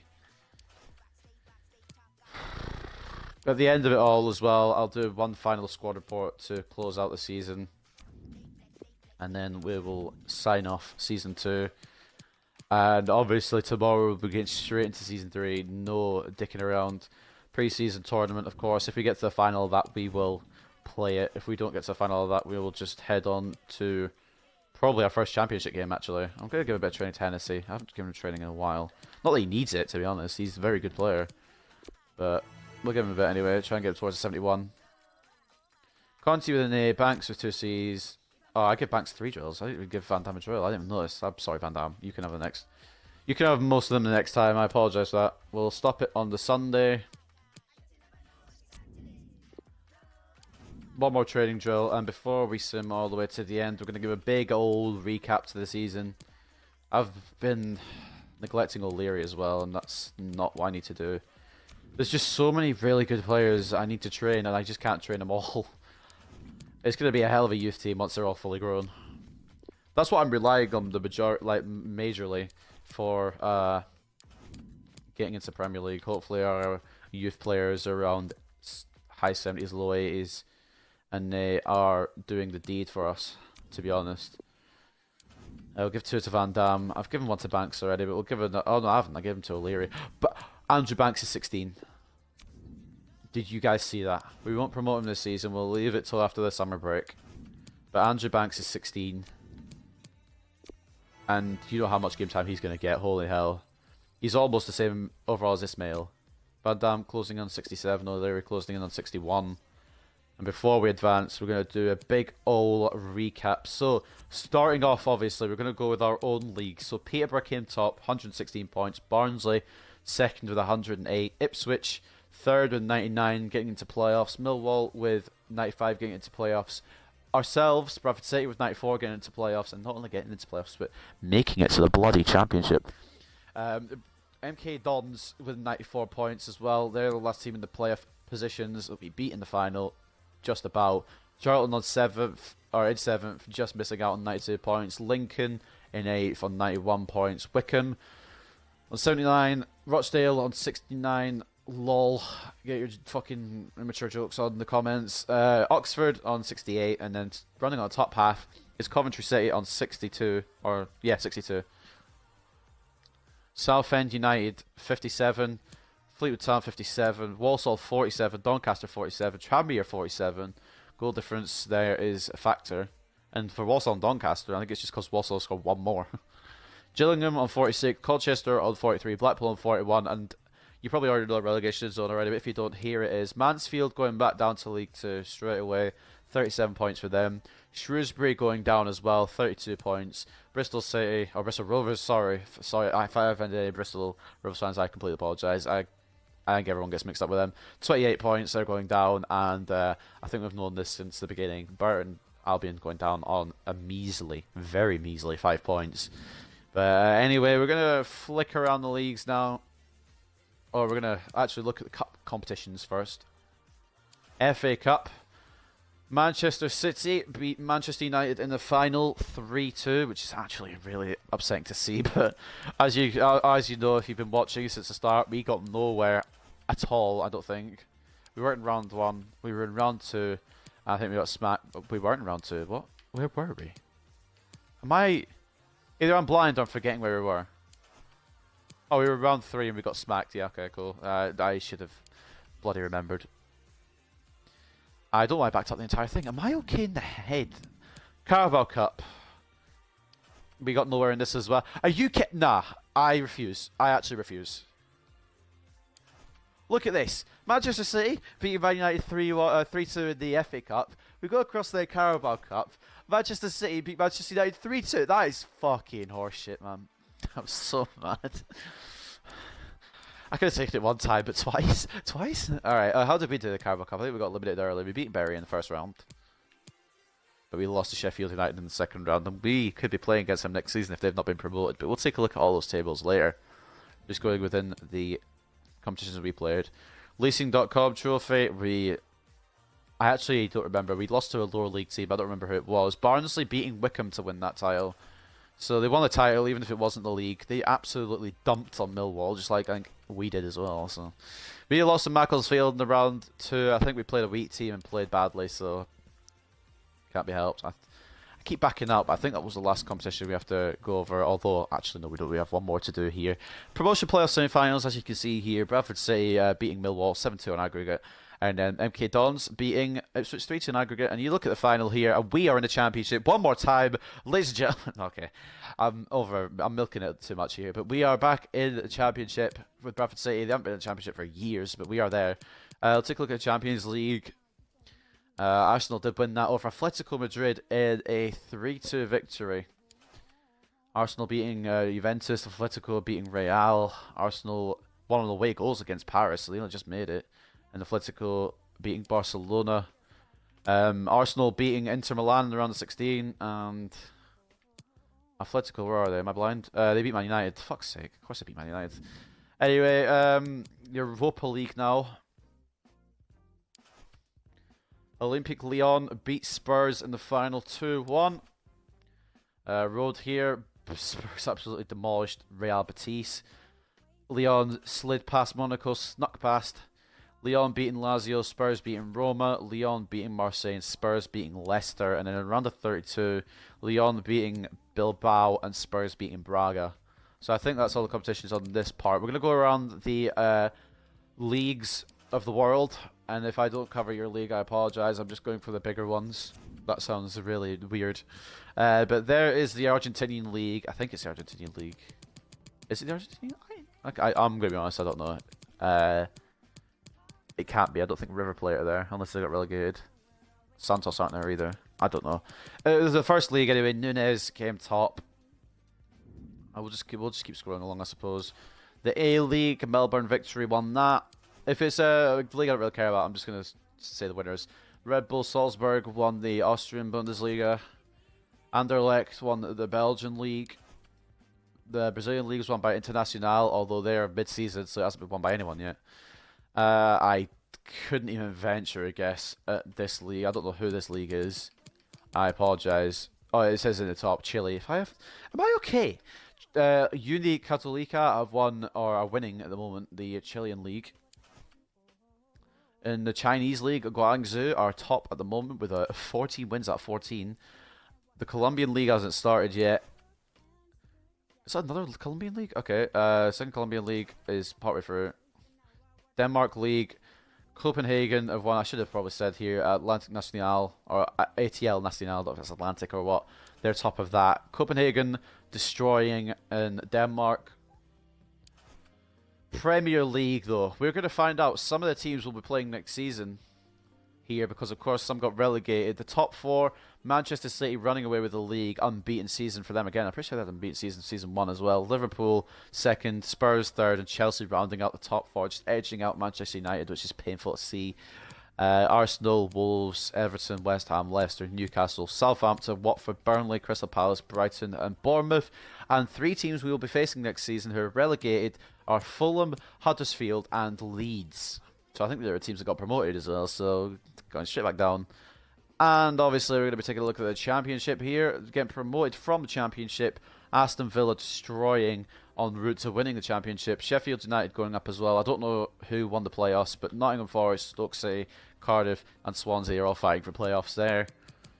At the end of it all as well, I'll do one final squad report to close out the season. And then we will sign off Season 2. And obviously tomorrow we'll be getting straight into Season 3. No dicking around. Pre-season tournament, of course. If we get to the final of that, we will play it. If we don't get to the final of that, we will just head on to probably our first championship game, actually. I'm going to give a bit of training to Hennessy. I haven't given him training in a while. Not that he needs it, to be honest. He's a very good player. But we'll give him a bit anyway. Try and get him towards the 71. Conti with an A. Banks with 2 Cs. Oh, I give Banks 3 drills. I didn't even give Van Damme a drill. I didn't even notice. I'm sorry, Van Damme. You can have the next. You can have most of them the next time. I apologise for that. We'll stop it on the Sunday. One more training drill, and before we sim all the way to the end, we're going to give a big old recap to the season. I've been neglecting O'Leary as well, and that's not what I need to do. There's just so many really good players I need to train, and I just can't train them all. It's going to be a hell of a youth team once they're all fully grown. That's what I'm relying on the majority, like majorly, for getting into Premier League. Hopefully, our youth players are around high 70s, low 80s, and they are doing the deed for us. To be honest, I'll give 2 to Van Damme. I've given 1 to Banks already, but we'll give it. Oh no, I haven't. I gave him to O'Leary. But Andrew Banks is 16. Did you guys see that? We won't promote him this season. We'll leave it till after the summer break. But Andrew Banks is 16. And you know how much game time he's going to get. Holy hell. He's almost the same overall as Ismail. Van Damme closing on 67. O'Leary closing in on 61. And before we advance, we're going to do a big old recap. So, starting off, obviously, we're going to go with our own league. So, Peterborough came top, 116 points. Barnsley, second with 108. Ipswich, third with 99, getting into playoffs. Millwall with 95, getting into playoffs. Ourselves, Bradford City with 94, getting into playoffs. And not only getting into playoffs, but making it to the bloody championship. MK Dons with 94 points as well. They're the last team in the playoff positions. They'll be beat in the final, just about. Charlton on 7th, or in 7th, just missing out on 92 points. Lincoln in 8th on 91 points. Wickham on 79. Rochdale on 69. Lol. Get your fucking immature jokes on the comments. Oxford on 68. And then running on the top half is Coventry City on 62. Or, yeah, 62. Southend United 57. Fleetwood Town 57. Walsall 47. Doncaster 47. Tranmere 47. Goal difference there is a factor. And for Walsall and Doncaster, I think it's just because Walsall scored 1 more. Gillingham on 46. Colchester on 43. Blackpool on 41. And you probably already know the relegation zone already, but if you don't, here it is. Mansfield going back down to League 2 straight away. 37 points for them. Shrewsbury going down as well, 32 points. Bristol City, or Bristol Rovers, sorry, if I offended any Bristol Rovers fans, I completely apologise. I think everyone gets mixed up with them. 28 points, they're going down, and I think we've known this since the beginning. Burton Albion going down on a measly, very measly 5 points. But anyway, we're going to flick around the leagues now. Or we're going to actually look at the cup competitions first. FA Cup. Manchester City beat Manchester United in the final 3-2, which is actually really upsetting to see. But as you know, if you've been watching since the start, we got nowhere at all, I don't think. We weren't in round 1. We were in round 2. I think we got smacked, but we weren't in round 2. What? Where were we? Either I'm blind or I'm forgetting where we were. Oh, we were round 3 and we got smacked. Yeah, okay, cool. I should have bloody remembered. I don't know why I backed up the entire thing. Am I okay in the head? Carabao Cup. We got nowhere in this as well. Are you kidding? Nah, I refuse. I actually refuse. Look at this. Manchester City beating Man United 3-2 in the FA Cup. We go across the Carabao Cup. Manchester City beat Manchester United 3-2. That is fucking horseshit, man. I'm so mad. I could have taken it one time, but twice. Twice? Alright, how did we do the Carabao Cup? I think we got eliminated early. We beat Bury in the first round. But we lost to Sheffield United in the second round. And we could be playing against them next season if they've not been promoted. But we'll take a look at all those tables later. Just going within the competitions we played. Leasing.com trophy, I actually don't remember. We lost to a lower league team. I don't remember who it was. Barnsley beating Wickham to win that title. So they won the title even if it wasn't the league. They absolutely dumped on Millwall, just like I think we did as well. So we lost to Macclesfield in the round 2. I think we played a weak team and played badly, so can't be helped. I keep backing up. I think that was the last competition we have to go over. Although, actually, no, we don't. We have one more to do here. Promotion playoff semi-finals, as you can see here. Bradford City beating Millwall 7-2 on aggregate. And then MK Dons beating Ipswich 3-2 in aggregate. And you look at the final here, and we are in the championship one more time. Ladies and gentlemen, okay, I'm milking it too much here. But we are back in the championship with Bradford City. They haven't been in the championship for years, but we are there. Let's take a look at the Champions League. Arsenal did win that over Atletico Madrid in a 3-2 victory. Arsenal beating Juventus, Atletico beating Real. Arsenal won on the away goals against Paris, so they only just made it. And Atletico beating Barcelona. Arsenal beating Inter Milan in the round of 16. And Atletico, where are they? Am I blind? They beat Man United. Fuck's sake. Of course they beat Man United. Anyway, Europa League now. Olympique Lyon beat Spurs in the final 2-1. Road here. Spurs absolutely demolished Real Betis. Lyon slid past Monaco, snuck past. Lyon beating Lazio, Spurs beating Roma, Lyon beating Marseille, and Spurs beating Leicester. And then in round of 32, Lyon beating Bilbao and Spurs beating Braga. So I think that's all the competitions on this part. We're going to go around the leagues of the world. And if I don't cover your league, I apologize. I'm just going for the bigger ones. That sounds really weird. But there is the Argentinian league. I think it's the Argentinian league. Is it the Argentinian league? I'm going to be honest, I don't know. It can't be. I don't think River Plate are there, unless they got relegated. Santos aren't there either. I don't know. It was the first league anyway. Nunes came top. We'll just keep scrolling along, I suppose. The A League, Melbourne Victory won that. If it's a league I don't really care about, I'm just going to say the winners. Red Bull Salzburg won the Austrian Bundesliga. Anderlecht won the Belgian league. The Brazilian league was won by Internacional, although they're mid-season, so it hasn't been won by anyone yet. I couldn't even venture a guess at this league. I don't know who this league is. I apologize. Oh, it says in the top, Chile. Am I okay? Uni Católica have won, or are winning at the moment, the Chilean league. In the Chinese league, Guangzhou are top at the moment with 14 wins out of 14. The Colombian league hasn't started yet. Is that another Colombian league? Okay, second Colombian league is partway through. Denmark league, Copenhagen have won. I should have probably said here Atlantic Nacional or ATL Nacional. I don't know if it's Atlantic or what. They're top of that. Copenhagen destroying in Denmark. Premier League though, we're going to find out some of the teams will be playing next season here because of course some got relegated. The top 4, Manchester City running away with the league, unbeaten season for them again. I'm pretty sure they had unbeaten season 1 as well. Liverpool second, Spurs third, and Chelsea rounding out the top 4, just edging out Manchester United, which is painful to see. Arsenal, Wolves, Everton, West Ham, Leicester, Newcastle, Southampton, Watford, Burnley, Crystal Palace, Brighton and Bournemouth. And 3 teams we will be facing next season who are relegated are Fulham, Huddersfield and Leeds. So I think there are teams that got promoted as well, so going straight back down. And obviously we're going to be taking a look at the Championship here. Getting promoted from the Championship, Aston Villa destroying en route to winning the Championship. Sheffield United going up as well. I don't know who won the playoffs, but Nottingham Forest, Stoke City, Cardiff and Swansea are all fighting for playoffs there.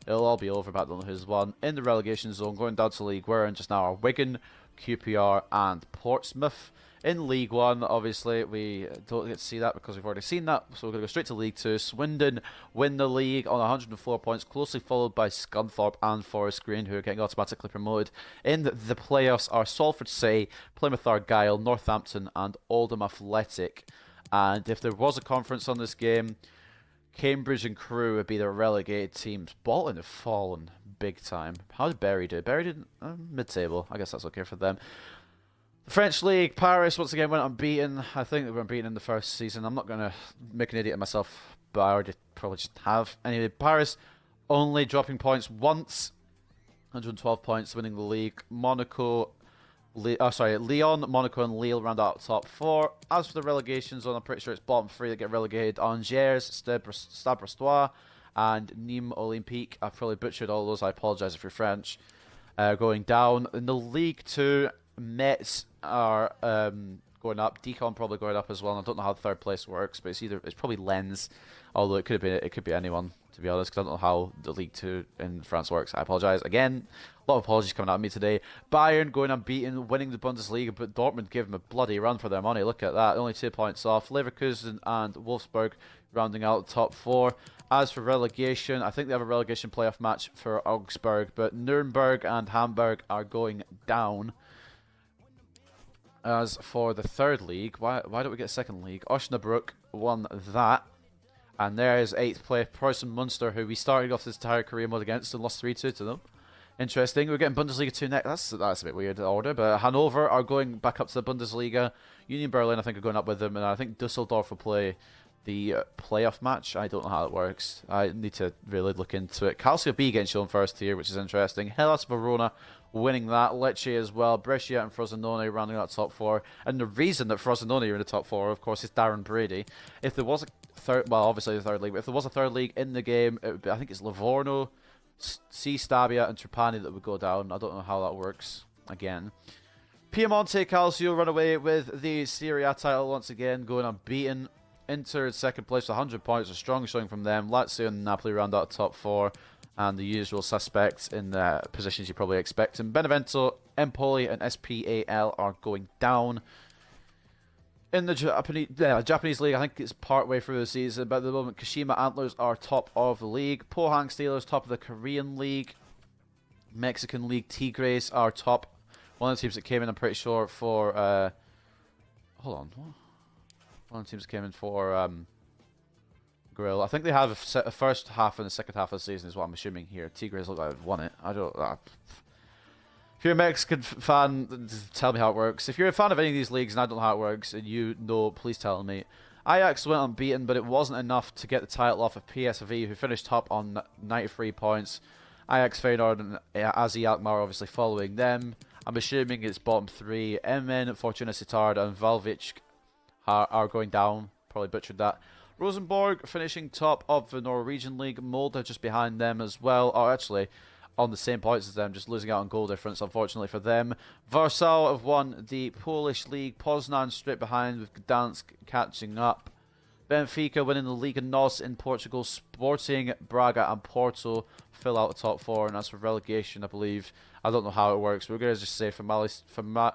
It'll all be over, but I don't know who's won. In the relegation zone, going down to League One just now are Wigan, QPR and Portsmouth. In League 1, obviously, we don't get to see that because we've already seen that. So we're going to go straight to League 2. Swindon win the league on 104 points, closely followed by Scunthorpe and Forest Green, who are getting automatically promoted. In the playoffs are Salford City, Plymouth Argyle, Northampton and Oldham Athletic. And if there was a conference on this game, Cambridge and Crewe would be the relegated teams. Bolton have fallen big time. How did Bury do? Bury did mid-table. I guess that's okay for them. The French League, Paris once again went unbeaten. I think they were unbeaten in the first season. I'm not going to make an idiot of myself, but I already probably just have. Anyway, Paris only dropping points once, 112 points, winning the league. Lyon, Monaco, and Lille round out top 4. As for the relegation zone, I'm pretty sure it's bottom 3 that get relegated. Angers, Stade Brestois, and Nîmes Olympique. I've probably butchered all those. I apologise if you're French. Going down. In the League 2, Metz are going up. Dijon probably going up as well. And I don't know how third place works, but it's probably Lens. Although it could be anyone, to be honest, because I don't know how the League 2 in France works. I apologise again. A lot of apologies coming out of me today. Bayern going unbeaten, winning the Bundesliga, but Dortmund gave them a bloody run for their money. Look at that, only 2 points off. Leverkusen and Wolfsburg rounding out the top 4. As for relegation, I think they have a relegation playoff match for Augsburg, but Nuremberg and Hamburg are going down. As for the third league, why don't we get a second league? Osnabrück won that. And there is 8th place, Preußen Munster, who we started off this entire career mode against and lost 3-2 to them. Interesting. We're getting Bundesliga 2 next. That's a bit weird order, but Hanover are going back up to the Bundesliga. Union Berlin, I think, are going up with them, and I think Dusseldorf will play the playoff match. I don't know how it works. I need to really look into it. Calcio B getting shown first here, which is interesting. Hellas Verona winning that. Lecce as well. Brescia and Frosinone rounding out top 4. And the reason that Frosinone are in the top 4, of course, is Darren Brady. If there was a third, well, obviously the third league, but if there was a third league in the game, it would be, I think it's Livorno, C Stabia, and Trapani that would go down. I don't know how that works again. Piemonte Calcio run away with the Serie A title once again, going unbeaten. Inter in second place with 100 points, a strong showing from them. Lazio and Napoli round out top 4, and the usual suspects in the positions you probably expect. And Benevento, Empoli, and SPAL are going down. In the Japanese league, I think it's part way through the season, but at the moment, Kashima Antlers are top of the league. Pohang Steelers top of the Korean league. Mexican league, Tigres are top. One of the teams that came in, I'm pretty sure, for hold on, what? One of the teams that came in for Grill. I think they have a first half and the second half of the season is what I'm assuming here. Tigres look like they've won it. I don't. If you're a Mexican fan, tell me how it works. If you're a fan of any of these leagues and I don't know how it works, and you know, please tell me. Ajax went unbeaten, but it wasn't enough to get the title off of PSV, who finished top on 93 points. Ajax, Feyenoord, and AZ Alkmaar obviously following them. I'm assuming it's bottom 3. MN, Fortuna Sittard, and Valvich are going down. Probably butchered that. Rosenborg finishing top of the Norwegian League. Molde just behind them as well. Oh, actually, on the same points as them, just losing out on goal difference, unfortunately for them. Warsaw have won the Polish League. Poznan straight behind, with Gdansk catching up. Benfica winning the Liga NOS in Portugal. Sporting, Braga, and Porto fill out the top 4. And as for relegation, I believe, I don't know how it works, but we're going to just say Famalicão,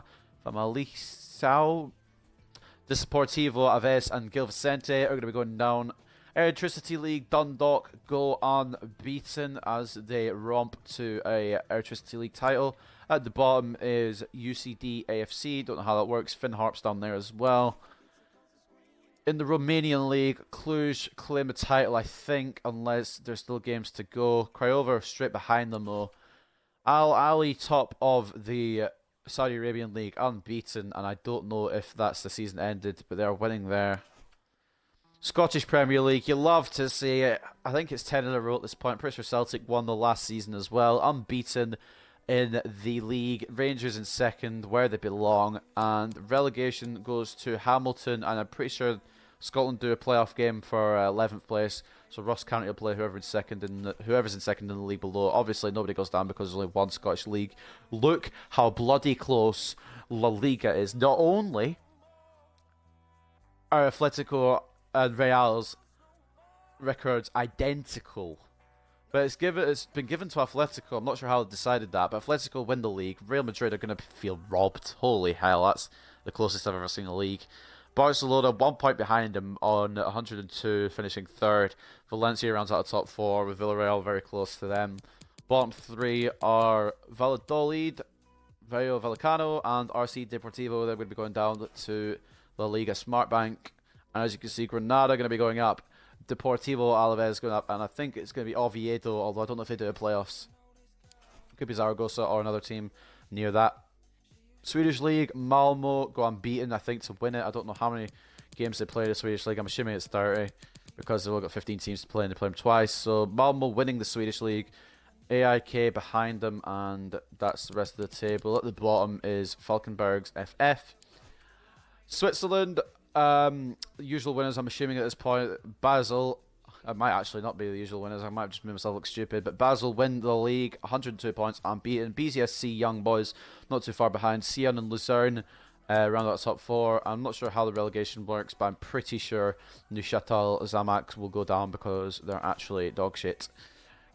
Desportivo, Aves, and Gil Vicente are going to be going down. Electricity League, Dundalk go unbeaten as they romp to a Electricity League title. At the bottom is UCD AFC. Don't know how that works. Finn Harp's down there as well. In the Romanian League, Cluj claim a title, I think, unless there's still games to go. Craiova straight behind them, though. Al Ali top of the Saudi Arabian League, unbeaten, and I don't know if that's the season ended, but they're winning there. Scottish Premier League, you love to see it. I think it's 10 in a row at this point. Pretty sure Celtic won the last season as well. Unbeaten in the league. Rangers in second, where they belong. And relegation goes to Hamilton, and I'm pretty sure Scotland do a playoff game for 11th place. So Ross County will play whoever's in second in the league below. Obviously, nobody goes down because there's only one Scottish league. Look how bloody close La Liga is. Not only are Atletico and Real's records identical, but it's been given to Atletico. I'm not sure how they decided that, but Atletico win the league. Real Madrid are going to feel robbed. Holy hell, that's the closest I've ever seen a league. Barcelona 1 point behind them on 102, finishing third. Valencia rounds out the top 4 with Villarreal very close to them. Bottom 3 are Valladolid, Rayo Vallecano, and RC Deportivo. They're going to be going down to La Liga Smartbank. And as you can see, Granada are going to be going up. Deportivo Alaves going up. And I think it's going to be Oviedo, although I don't know if they do the playoffs. Could be Zaragoza or another team near that. Swedish League, Malmo go unbeaten, I think, to win it. I don't know how many games they play in the Swedish League. I'm assuming it's 30 because they've all got 15 teams to play and they play them twice. So Malmo winning the Swedish League, AIK behind them, and that's the rest of the table. At the bottom is Falkenberg's FF. Switzerland, usual winners, I'm assuming at this point. Basel, I might actually not be the usual winners. I might just make myself look stupid. But Basel win the league, 102 points, unbeaten. BZSC Young Boys, not too far behind. Sion and Lucerne, around that top 4. I'm not sure how the relegation works, but I'm pretty sure Neuchâtel Zamax will go down because they're actually dog shit.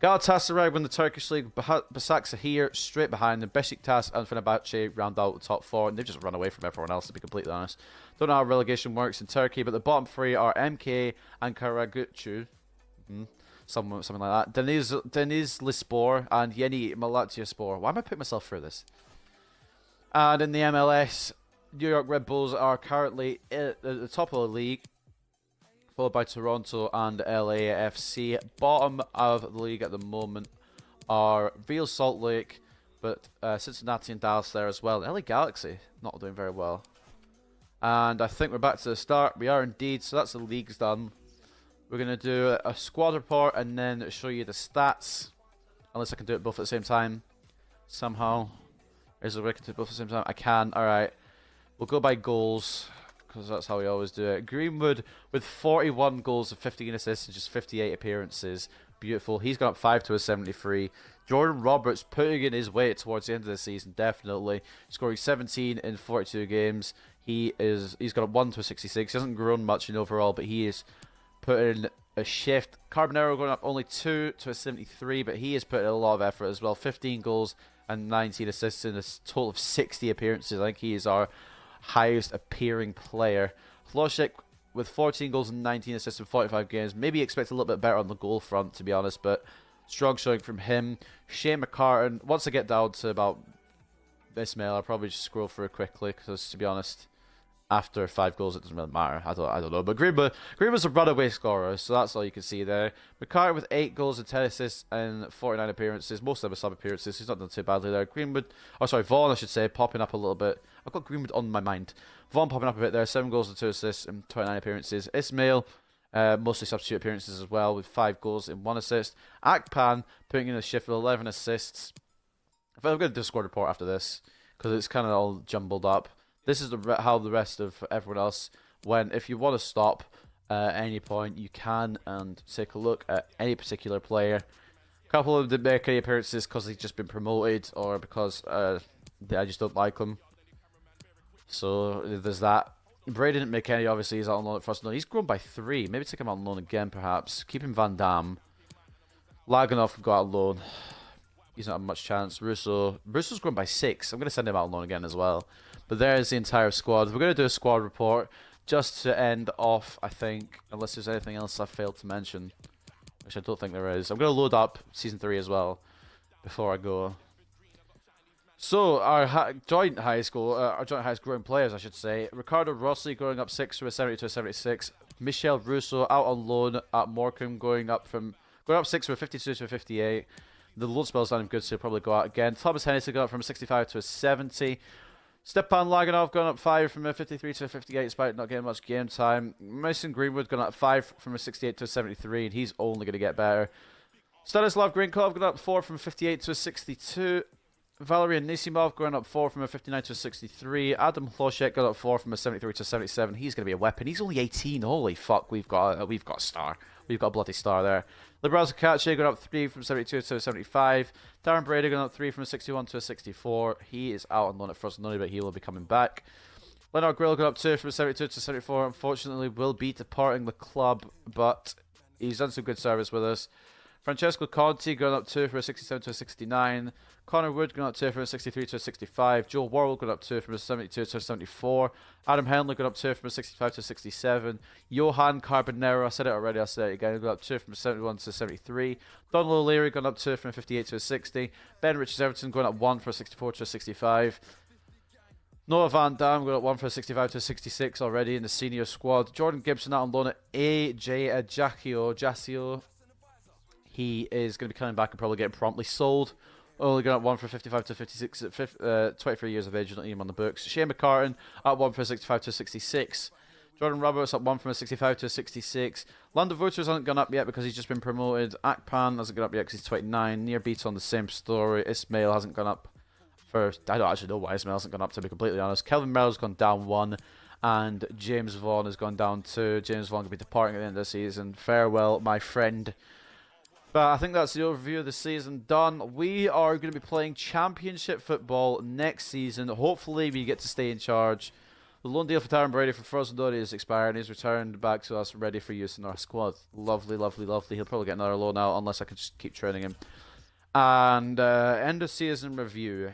Galatasaray win the Turkish League. Başakşehir straight behind them. Beşiktaş and Fenerbahçe round out the top 4, and they've just run away from everyone else, to be completely honest. Don't know how relegation works in Turkey, but the bottom 3 are MK and Karagücü. Something like that. Denizlispor and Yeni Malatyaspor. Why am I putting myself through this? And in the MLS, New York Red Bulls are currently at the top of the league, followed by Toronto and LAFC. Bottom of the league at the moment are Real Salt Lake, but Cincinnati and Dallas there as well. LA Galaxy not doing very well. And I think we're back to the start. We are indeed. So that's the leagues done. We're going to do a squad report and then show you the stats. Unless I can do it both at the same time. Somehow. Is there a way I can do it both at the same time? I can. Alright. We'll go by goals, because that's how we always do it. Greenwood with 41 goals and 15 assists and just 58 appearances. Beautiful. He's gone up 5 to a 73. Jordan Roberts putting in his weight towards the end of the season, definitely. Scoring 17 in 42 games. He's got up 1 to a 66. He hasn't grown much in overall, but he is putting a shift. Carbonero going up only 2 to a 73, but he has put in a lot of effort as well. 15 goals and 19 assists in a total of 60 appearances. I think he is our highest appearing player. Hlošek with 14 goals and 19 assists in 45 games. Maybe expect a little bit better on the goal front, to be honest, but strong showing from him. Shane McCartan, once I get down to about Ismail, I'll probably just scroll through quickly, because to be honest, after 5 goals, it doesn't really matter. I don't know. But Greenwood's a runaway scorer, so that's all you can see there. McCartan with 8 goals and 10 assists and 49 appearances. Most of them are sub appearances. He's not done too badly there. Vaughan, I should say, popping up a little bit. I've got Greenwood on my mind. Vaughan popping up a bit there. 7 goals and 2 assists and 29 appearances. Ismail, mostly substitute appearances as well, with 5 goals and 1 assist. Akpan putting in a shift with 11 assists. I'm going to do a squad report after this, because it's kind of all jumbled up. This is how the rest of everyone else went. If you want to stop at any point, you can, and take a look at any particular player. A couple of them didn't make any appearances because they've just been promoted, or because I just don't like them. So there's that. Bray didn't make any, obviously. He's out on loan at first. No, he's grown by 3. Maybe take him out on loan again, perhaps. Keeping Van Damme. Laganov got out on loan. He's not had much chance. Russo's grown by 6. I'm going to send him out on loan again as well. But there's the entire squad. We're going to do a squad report just to end off, I think, unless there's anything else I failed to mention, which I don't think there is. I'm going to load up Season 3 as well before I go. So, our joint highest growing players, I should say. Ricardo Rossi going up 6 from a 70 to a 76. Michel Russo out on loan at Morecambe going up 6 from a 52 to a 58. The load spell's not even good, so he'll probably go out again. Thomas Hennessy got up from a 65 to a 70. Stepan Laganov gone up 5 from a 53 to a 58 despite not getting much game time. Mason Greenwood gone up 5 from a 68 to a 73, and he's only going to get better. Stanislav Grinkov gone up 4 from a 58 to a 62. Valerian Nisimov going up 4 from a 59 to a 63. Adam Hlošek got up 4 from a 73 to a 77. He's going to be a weapon. He's only 18. Holy fuck, we've got a star. We've got a bloody star there. Libraz Kache got up 3 from 72 to a 75. Darren Brady got up 3 from a 61 to a 64. He is out on loan at Frosinone, but he will be coming back. Leonard Grill got up 2 from a 72 to 74. Unfortunately, will be departing the club, but he's done some good service with us. Francesco Conti going up 2 from a 67 to a 69. Connor Wood going up 2 from a 63 to a 65. Joel Worrell going up 2 from a 72 to a 74. Adam Henley going up 2 from a 65 to a 67. Johan Carbonero, I said it already, I'll say it again, going up 2 from a 71 to a 73. Donald O'Leary going up 2 from a 58 to a 60. Ben Richards Everton going up 1 from a 64 to a 65. Noah Van Dam going up 1 from a 65 to a 66 already in the senior squad. Jordan Gibson out on loan at AJ Ajaccio. He is going to be coming back and probably getting promptly sold. Only gone up one for 55 to 56 at 23 years of age. You don't need him on the books. Shane McCartan up one from 65 to 66. Jordan Roberts up one from a 65 to a 66. Lando Voters hasn't gone up yet because he's just been promoted. Akpan hasn't gone up yet because he's 29. Near Beat on the same story. Ismail hasn't gone up for... I don't actually know why Ismail hasn't gone up, to be completely honest. Kelvin Merrill's gone down 1. And James Vaughan has gone down 2. James Vaughan could be departing at the end of the season. Farewell, my friend. But I think that's the overview of the season done. We are going to be playing Championship football next season. Hopefully we get to stay in charge. The loan deal for Tyron Brady from Frozen Dory is expired, and he's returned back to us ready for use in our squad. Lovely, lovely, lovely. He'll probably get another loan out unless I can just keep training him. And end of season review.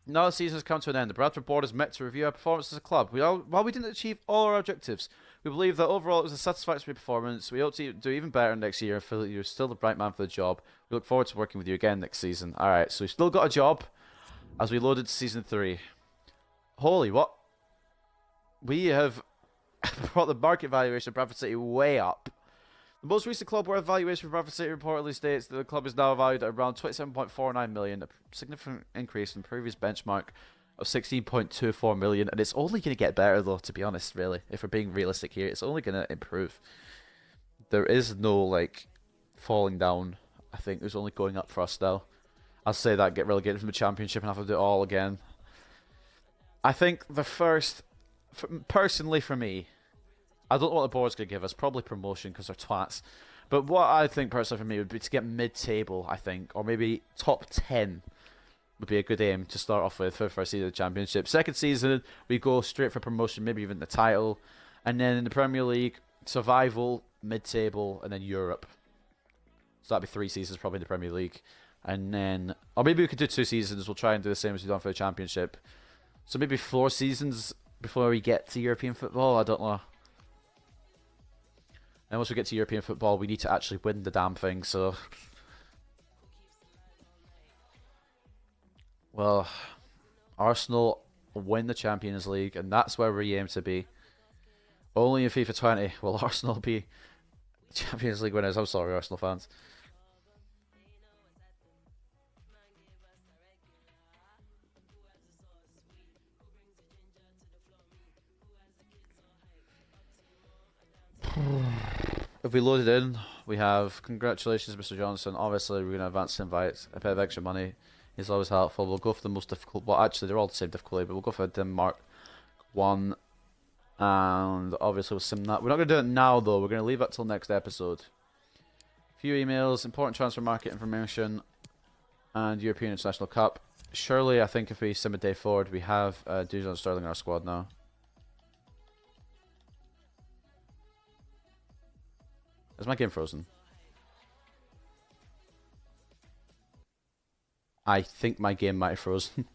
Now the season has come to an end. The Bradford board has met to review our performance as a club. While we didn't achieve all our objectives, we believe that overall it was a satisfactory performance. We hope to do even better next year and feel that you're still the right man for the job. We look forward to working with you again next season. Alright, so we've still got a job as we load into season 3. Holy, what? We have brought the market valuation of Bradford City way up. The most recent club worth valuation for Bradford City reportedly states that the club is now valued at around 27.49 million, a significant increase from the previous benchmark of 16.24 million, and it's only going to get better though, to be honest, really. If we're being realistic here, it's only going to improve. There is no, like, falling down. I think there's only going up for us now. I'll say that, get relegated from the Championship and have to do it all again. I think the first... personally, for me, I don't know what the board's going to give us. Probably promotion because they're twats. But what I think personally for me would be to get mid-table, I think. Or maybe top 10 would be a good aim to start off with for the first season of the Championship. Second season, we go straight for promotion, maybe even the title. And then in the Premier League, survival, mid-table, and then Europe. So that'd be 3 seasons probably in the Premier League. And then... or maybe we could do 2 seasons. We'll try and do the same as we've done for the Championship. So maybe 4 seasons... before we get to European football, I don't know. And once we get to European football, we need to actually win the damn thing, so... well, Arsenal win the Champions League, and that's where we aim to be. Only in FIFA 20 will Arsenal be Champions League winners. I'm sorry, Arsenal fans. If we load it in, we have congratulations, Mr. Johnson. Obviously, we're going to advance invites. A bit of extra money is always helpful. We'll go for the most difficult. Well, actually, they're all the same difficulty, but we'll go for Denmark 1. And obviously, we'll sim that. We're not going to do it now, though. We're going to leave that till next episode. Few emails, important transfer market information, and European International Cup. Surely, I think if we sim a day forward, we have Dujon Sterling in our squad now. Is my game frozen? I think my game might have frozen.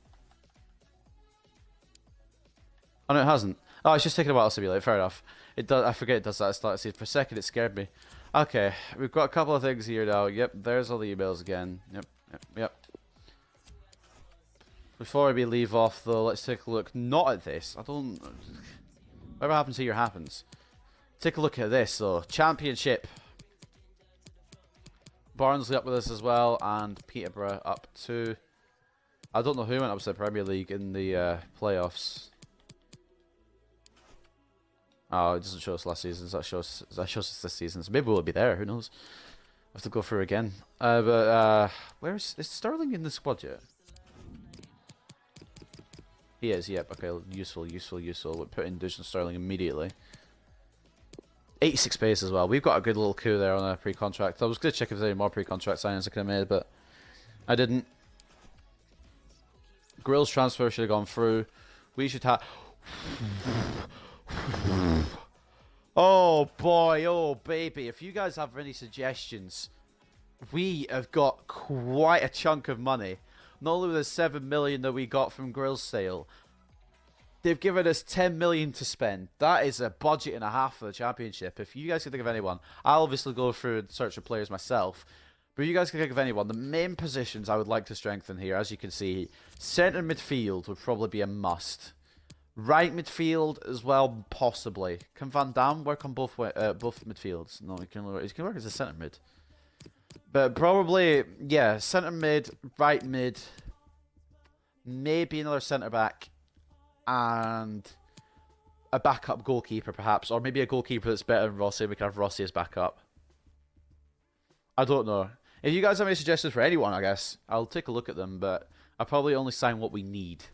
Oh no, it hasn't. Oh, it's just taking a while to be late. Fair enough. It does. I forget it does that at the start of the season. For a second, it scared me. Okay, we've got a couple of things here now. Yep, there's all the emails again. Yep. Before we leave off, though, let's take a look. Not at this. I don't... whatever happens here happens. Take a look at this, though. Championship. Barnsley up with us as well, and Peterborough up too. I don't know who went up to the Premier League in the playoffs. Oh, it doesn't show us last season. That shows us this season. So maybe we'll be there. Who knows? I have to go through again. But is Sterling in the squad yet? He is. Yep. Okay. Useful. We'll put in Dujon Sterling immediately. 86 pace as well. We've got a good little coup there on a pre-contract. I was going to check if there's any more pre-contract signings I could have made, but I didn't. Grill's transfer should have gone through. We should have... oh boy, oh baby. If you guys have any suggestions, we have got quite a chunk of money. Not only with the 7 million that we got from Grill's sale, they've given us 10 million to spend. That is a budget and a half for the Championship. If you guys can think of anyone, I'll obviously go through and search for players myself. But if you guys can think of anyone, the main positions I would like to strengthen here, as you can see, centre midfield would probably be a must. Right midfield as well, possibly. Can Van Dam work on both midfields? No, he can work as a centre mid. But probably, yeah, centre mid, right mid, maybe another centre back, and a backup goalkeeper perhaps, or maybe a goalkeeper that's better than Rossi. We can have Rossi as backup. I don't know. If you guys have any suggestions for anyone, I guess I'll take a look at them, but I'll probably only sign what we need.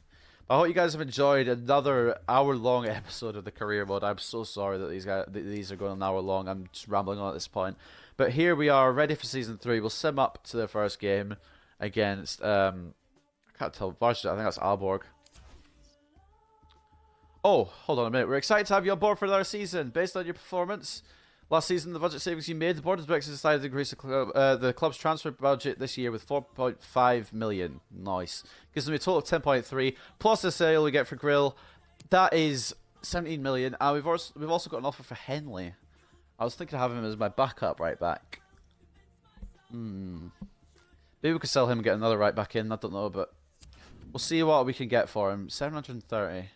I hope you guys have enjoyed another hour-long episode of the career mode. I'm so sorry that these are going an hour long. I'm just rambling on at this point. But here we are, ready for season 3. We'll sim up to the first game against I can't tell. I think that's Aalborg. Oh, hold on a minute. We're excited to have you on board for another season. Based on your performance last season, the budget savings you made, the board has decided to increase the club's transfer budget this year with 4.5 million. Nice. Gives them a total of 10.3 plus the sale we get for Grill. That is 17 million. And we've also got an offer for Henley. I was thinking of having him as my backup right back. Maybe we could sell him and get another right back in. I don't know, but we'll see what we can get for him. 730.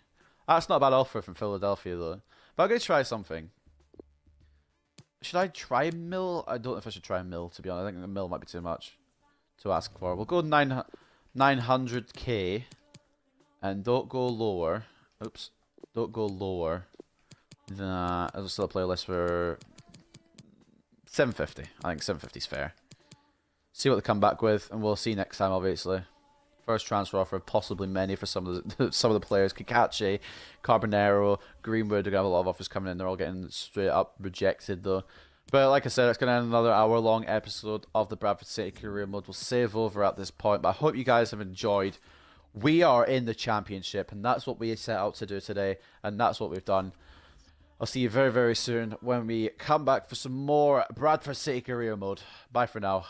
That's not a bad offer from Philadelphia, though. But I'm going to try something. Should I try Mill? I don't know if I should try Mill, to be honest. I think a Mill might be too much to ask for. We'll go 900k. And don't go lower. Oops. Don't go lower. Nah, I'll still play a list for 750. I think 750 is fair. See what they come back with, and we'll see next time, obviously. First transfer offer, possibly many for some of the players. Kakache, Carbonero, Greenwood. They're gonna have a lot of offers coming in. They're all getting straight up rejected though. But like I said, it's gonna end another hour-long episode of the Bradford City Career Mode. We'll save over at this point, but I hope you guys have enjoyed. We are in the championship, and that's what we set out to do today, and that's what we've done. I'll see you very, very soon when we come back for some more Bradford City Career Mode. Bye for now.